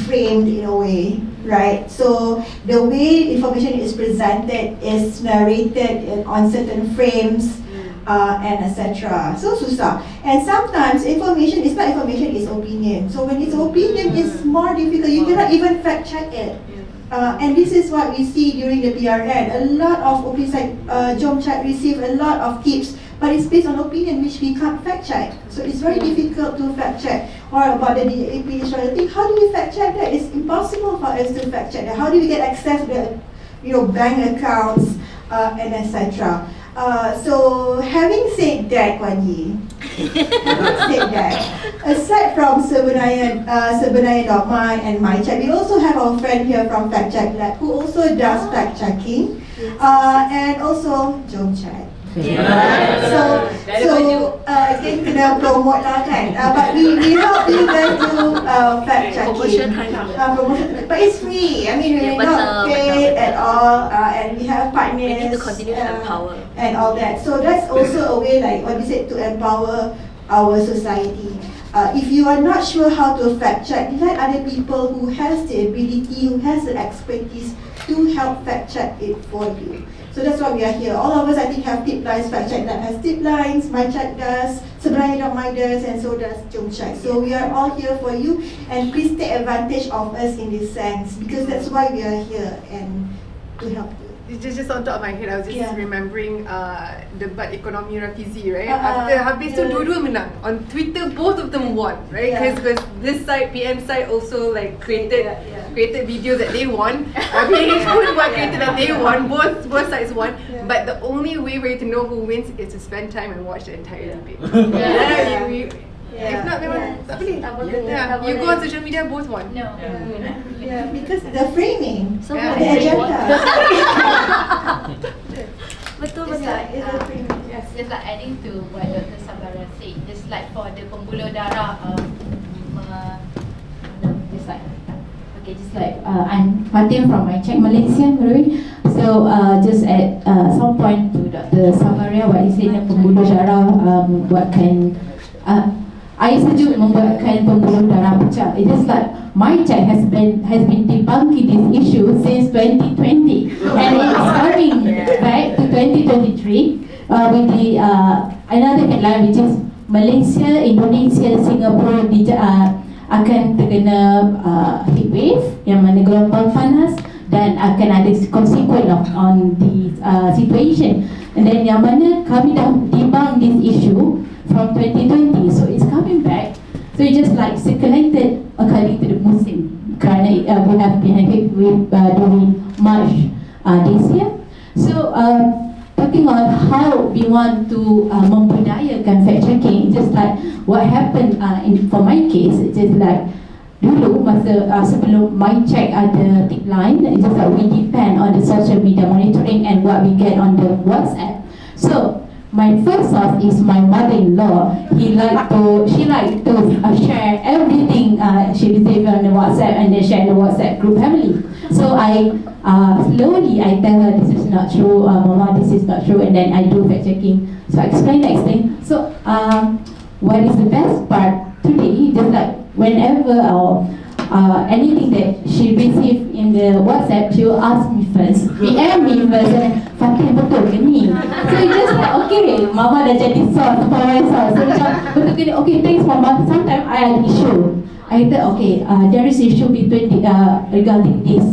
framed in a way, right? So the way information is presented is narrated on certain frames and etc. So susah. And sometimes information is not information, it's opinion. So when it's opinion, it's more difficult. You cannot even fact check it. And this is what we see during the PRN. A lot of opinions, like JOMCHECK receive a lot of tips, but it's based on opinion which we can't fact check. So it's very difficult to fact check. Or about the DAP thing, how do we fact check that? It's impossible for us to fact check that. How do we get access to the bank accounts and etc. So having said that, Kuan Yi, having said that, aside from Sabariah.my and MyCheck, we also have our friend here from Fact Check Lab who also does fact checking, and also JOMCHECK. So kena promote lah kan. But we help you guys do fact checking. Promotion, but it's free. I mean, we're not paid at all, and we have partners. We need to continue to empower and all that. So that's also a way, like what we said, to empower our society. If you are not sure how to fact check, let other people who has the ability, who has the expertise to help fact check it for you. So that's why we are here. All of us, I think, have tip lines. Fact Check Lab has tip lines, MyCheck does, Sabariah.my does, and so does JOMCHECK. So we are all here for you, and please take advantage of us in this sense, because that's why we are here and to help you. Just on top of my head, I was just remembering debat ekonomi Rafizi, right? After habis tu dua-dua menang. On Twitter, both of them won, right? Because this side, PM side also like created videos that they won. PH pun buat created that they won. Both sides won. But the only way for you to know who wins is to spend time and watch the entire debate. If not, memang tak boleh. You go on social media, both won. No. Because the framing, So the agenda. Betul. It's a framing. Just like adding to what Dr. Sabariah said, just like for the pembuluh darah, just like I'm Fatim from MyCheck Malaysia, so just at some point to Dr. Sabariah, what he said, pembuluh darah buatkan I setuju membuatkan pembuluh darah pecah. It is like MyCheck has been debunking this issue since 2020, and it is coming back to 2023 with the another headline, which is Malaysia, Indonesia, Singapore akan terkena heat wave, yang mana gelombang panas, dan akan ada consequence on the situation. And then yang mana kami dah debunk this issue from 2020, so it's coming back. So it's just like circulated according to the musim, kerana we have been hit with during March this year. So talking on how we want to membudayakan fact checking, just like what happened for my case, it's just like dulu masa sebelum MyCheck ada tip line, it's just like we depend on the social media monitoring and what we get on the WhatsApp. So my first source is my mother-in-law. She like to share everything she received on the WhatsApp, and then share the WhatsApp group family. So I slowly tell her this is not true, Mama, this is not true, and then I do fact checking. So I explain. So what is the best part today? Just like whenever anything that she received in the WhatsApp, she will ask me first, DM me first, and Fatih betul ke ni? So it's just like, okay, Mama dah jadi source, power source. So macam betul ke ni? Okay, thanks Mama. Sometimes I have issue. I thought, okay, there is issue between regarding this,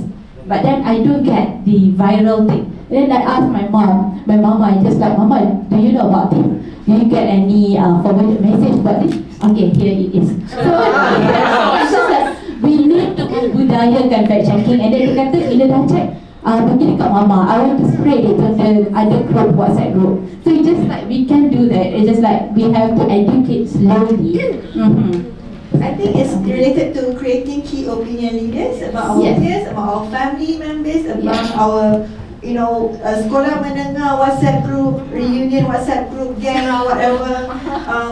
but then I do get the viral thing. And then I ask my mom. My mama, I just like, Mama, do you know about this? Do you get any forwarded message about this? Okay, here it is. So it's just like we need to membudayakan fact checking, and then dia kata bila dah check, pergi dekat Mama, I want to spread it to the other group, WhatsApp group. So it's just like we can do that. It's just like we have to educate slowly. I think it's related to creating key opinion leaders about our peers, about our family members, about our sekolah menengah WhatsApp group, reunion WhatsApp group, gang or whatever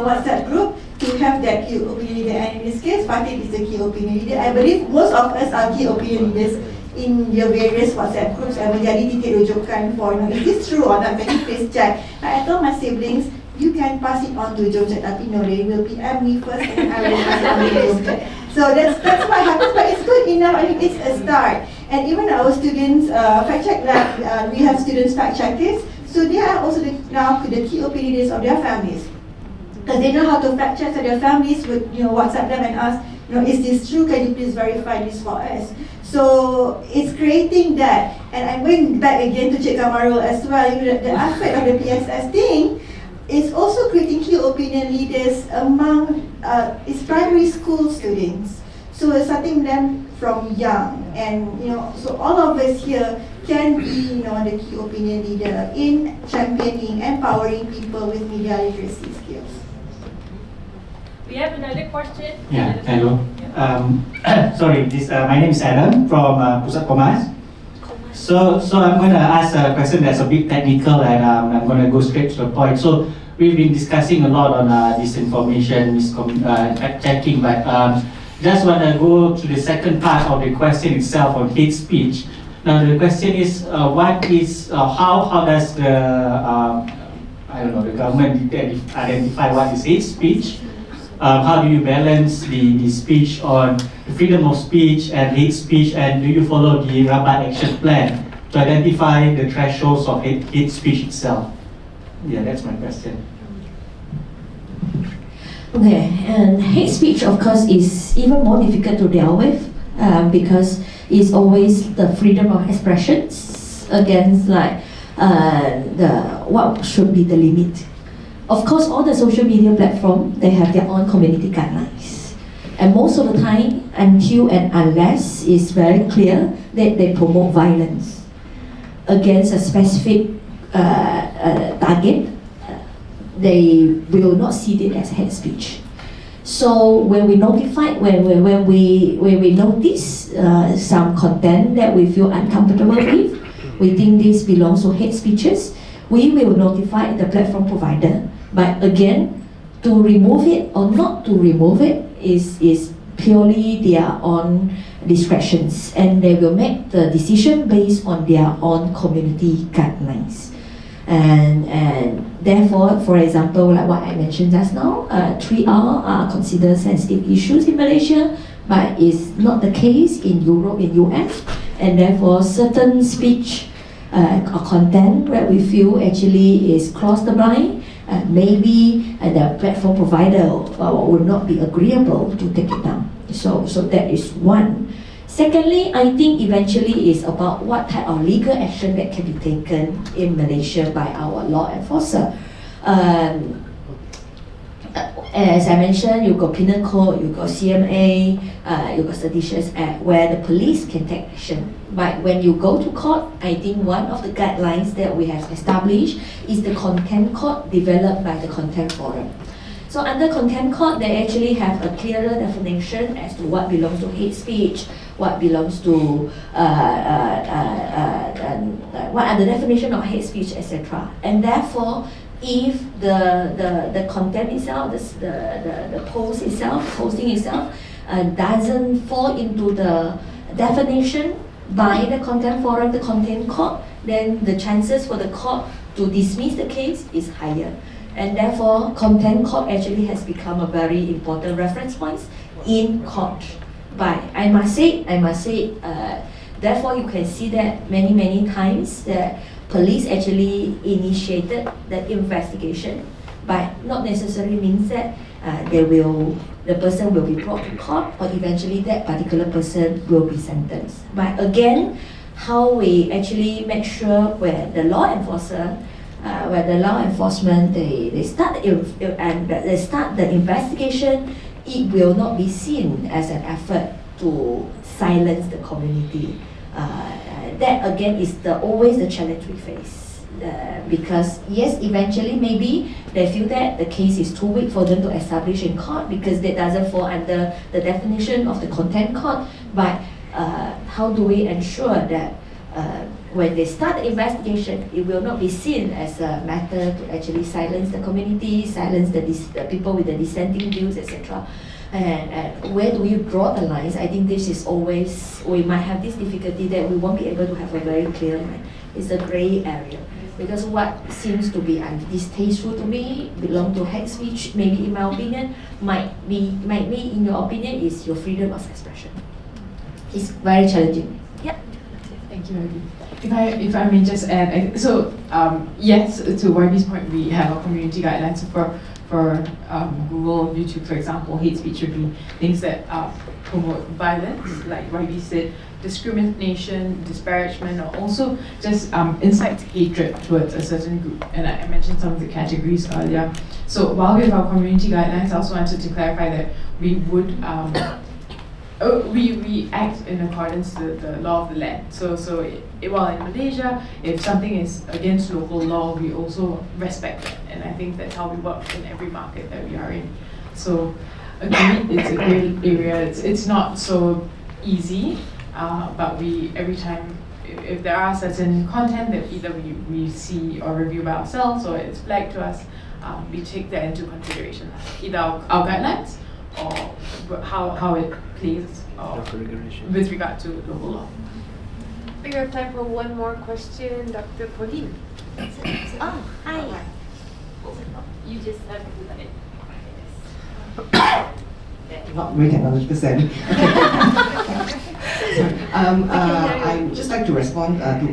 WhatsApp group, to have that key opinion leader. And in this case, Fatih is the key opinion leader. I believe most of us are key opinion leaders in your various WhatsApp groups and menjadi titik rujukan for, is this true or not, can you please check. I told my siblings, you can pass it on to JOMCHECK, tapi no, they will PM me first and I will pass it on to JOMCHECK. So that's what happens, but it's good enough. I mean, it's a start. And even our students, fact check lab, we have students fact checkers, so they are also now the key opinion leaders of their families, because they know how to fact check, so their families would WhatsApp them and ask, is this true? Can you please verify this for us? So it's creating that, and I'm going back again to Cik Kamarul as well. The aspect of the PSS thing is also creating key opinion leaders among its primary school students. So it's starting them from young, and so all of us here can be the key opinion leader in championing, empowering people with media literacy skills. We have another question. Yeah, hello. Sorry, my name is Adam from Pusat Komas. So I'm going to ask a question that's a bit technical, and I'm going to go straight to the point. So we've been discussing a lot on disinformation, fact checking, but just want to go to the second part of the question itself on hate speech. Now the question is, how does the the government identify what is hate speech? How do you balance the speech on the freedom of speech and hate speech, and do you follow the Rabat action plan to identify the thresholds of hate speech itself? Yeah, that's my question. Okay, and hate speech, of course, is even more difficult to deal with because it's always the freedom of expressions against what should be the limit. Of course, all the social media platforms, they have their own community guidelines. And most of the time, until and unless it's very clear that they promote violence against a specific target, they will not see it as hate speech. So when we notify, when we notice some content that we feel uncomfortable with, we think this belongs to hate speeches, we will notify the platform provider. But again, to remove it or not to remove it is purely their own discretions, and they will make the decision based on their own community guidelines. And therefore, for example, like what I mentioned just now, 3R are considered sensitive issues in Malaysia, but it's not the case in Europe, in US, and therefore certain speech or content where we feel actually is cross the line, maybe the platform provider would not be agreeable to take it down. So that is one. Secondly, I think eventually it's about what type of legal action that can be taken in Malaysia by our law enforcer. As I mentioned, you've got Penal Code, you've got CMA, you've got Seditious Act, where the police can take action. But when you go to court, I think one of the guidelines that we have established is the content code developed by the Content Forum. So under Content Code, they actually have a clearer definition as to what belongs to hate speech, what belongs to what are the definition of hate speech, etc. And therefore, if the content itself, the post itself, posting itself, doesn't fall into the definition by the Content Forum, the Content Code, then the chances for the court to dismiss the case is higher. And therefore, Content Code actually has become a very important reference point in court. But I must say, therefore you can see that many times that police actually initiated the investigation, but not necessarily means that the person will be brought to court or eventually that particular person will be sentenced. But again, how we actually make sure where the law enforcer, where the law enforcement they start the investigation, it will not be seen as an effort to silence the community. That again is always the challenge we face. Because yes, eventually maybe they feel that the case is too weak for them to establish in court because that doesn't fall under the definition of the Content Code. But how do we ensure that when they start the investigation, it will not be seen as a matter to actually silence the community, silence the people with the dissenting views, etc. And where do you draw the lines? I think this is always, we might have this difficulty that we won't be able to have a very clear line. It's a gray area. Because what seems to be distasteful to me belong to hate speech, maybe in my opinion, might be in your opinion is your freedom of expression. It's very challenging. Yeah. Thank you, Ivy. If I may just add, yes, to YB's point, we have a community guidelines for Google, YouTube, for example. Hate speech would be things that promote violence, like YB said, discrimination, disparagement, or also just incites hatred towards a certain group. And I mentioned some of the categories earlier. So while we have our community guidelines, I also wanted to clarify that we would we act in accordance to the law of the land. So while in Malaysia, if something is against local law, we also respect it. And I think that's how we work in every market that we are in. So again, it's a great area. It's not so easy, but we every time, if there are certain content that either we see or review by ourselves or it's flagged to us, we take that into consideration, either our guidelines or how it plays with regard to local law. I think we have time for one more question, Dr. Pauline. Oh, hi. You just have to do that. Not really 100%. I would just like to respond to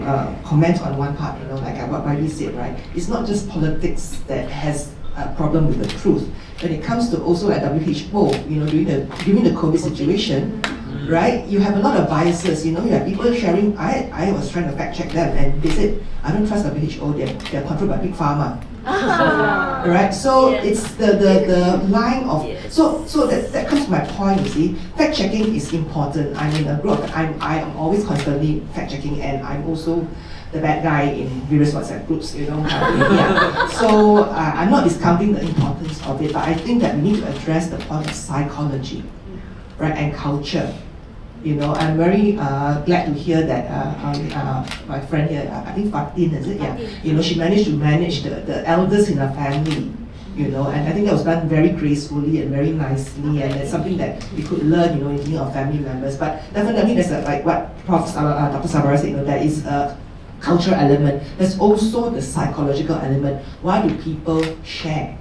comment on one part, like what Riley said, right? It's not just politics that has a problem with the truth. When it comes to also like WHO, during the COVID situation, right? You have a lot of biases. You have people sharing. I was trying to fact check them, and they said, I don't trust WHO. They're controlled by big pharma. Right? So it's the line of so that comes to my point. You see, fact checking is important. I'm in a group. I am always constantly fact checking, and I'm also the bad guy in various WhatsApp groups, Yeah. So I'm not discounting the importance of it, but I think that we need to address the point of psychology, right, and culture. I'm very glad to hear that my friend here, I think Fatin, is it? Yeah. She managed to manage the elders in her family. And I think that was done very gracefully and very nicely, and it's something that we could learn, in our family members. But definitely, there's like what Dr. Sabariah said, there is a cultural element. There's also the psychological element. Why do people share?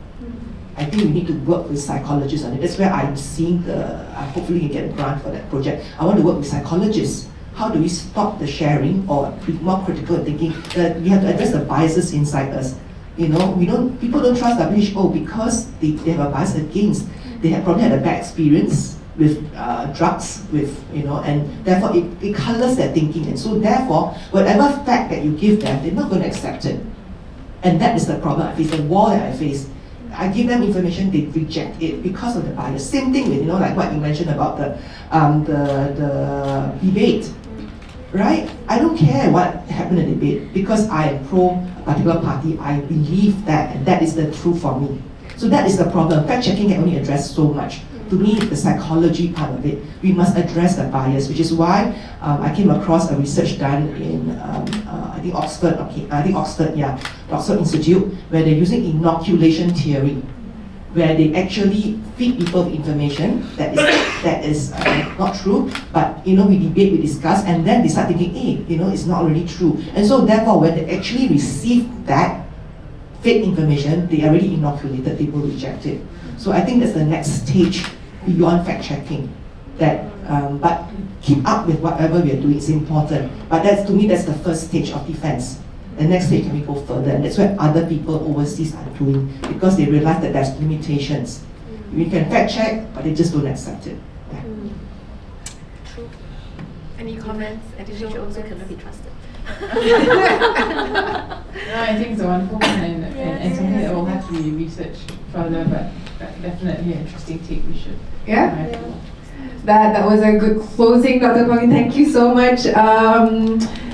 I think we need to work with psychologists on it. That's where I'm seeing hopefully you get a grant for that project. I want to work with psychologists. How do we stop the sharing or be more critical thinking? That we have to address the biases inside us. People don't trust WHO because they have a bias against. They have probably had a bad experience with drugs, and therefore it colors their thinking. And so therefore, whatever fact that you give them, they're not going to accept it. And that is the problem I face, the wall that I face. I give them information, they reject it because of the bias. Same thing with, like what you mentioned about the debate, right? I don't care what happened in the debate because I am pro a particular party. I believe that, and that is the truth for me. So that is the problem. Fact checking can only address so much. To me, the psychology part of it, we must address the bias, which is why I came across a research done in the Oxford Institute, where they're using inoculation theory, where they actually feed people with information that is not true, but we debate, we discuss, and then they start thinking, hey, it's not really true. And so therefore, when they actually receive that fake information, they already inoculated, they will reject it. So I think that's the next stage beyond fact checking. But keep up with whatever we are doing is important. But to me, that's the first stage of defense. The next stage can we go further, and that's what other people overseas are doing because they realize that there's limitations. We can fact check, but they just don't accept it. Yeah. True. Any comments? Additional also cannot be trusted. No, I think it's a wonderful one and something that will have to be researched further, but definitely an interesting take we should. Yeah. That was a good closing, Dr. Pauline. Thank you so much.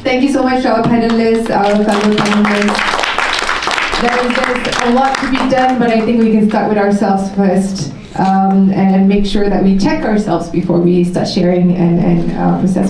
Thank you so much to our panelists, our fellow panelists. There's a lot to be done, but I think we can start with ourselves first and make sure that we check ourselves before we start sharing and process.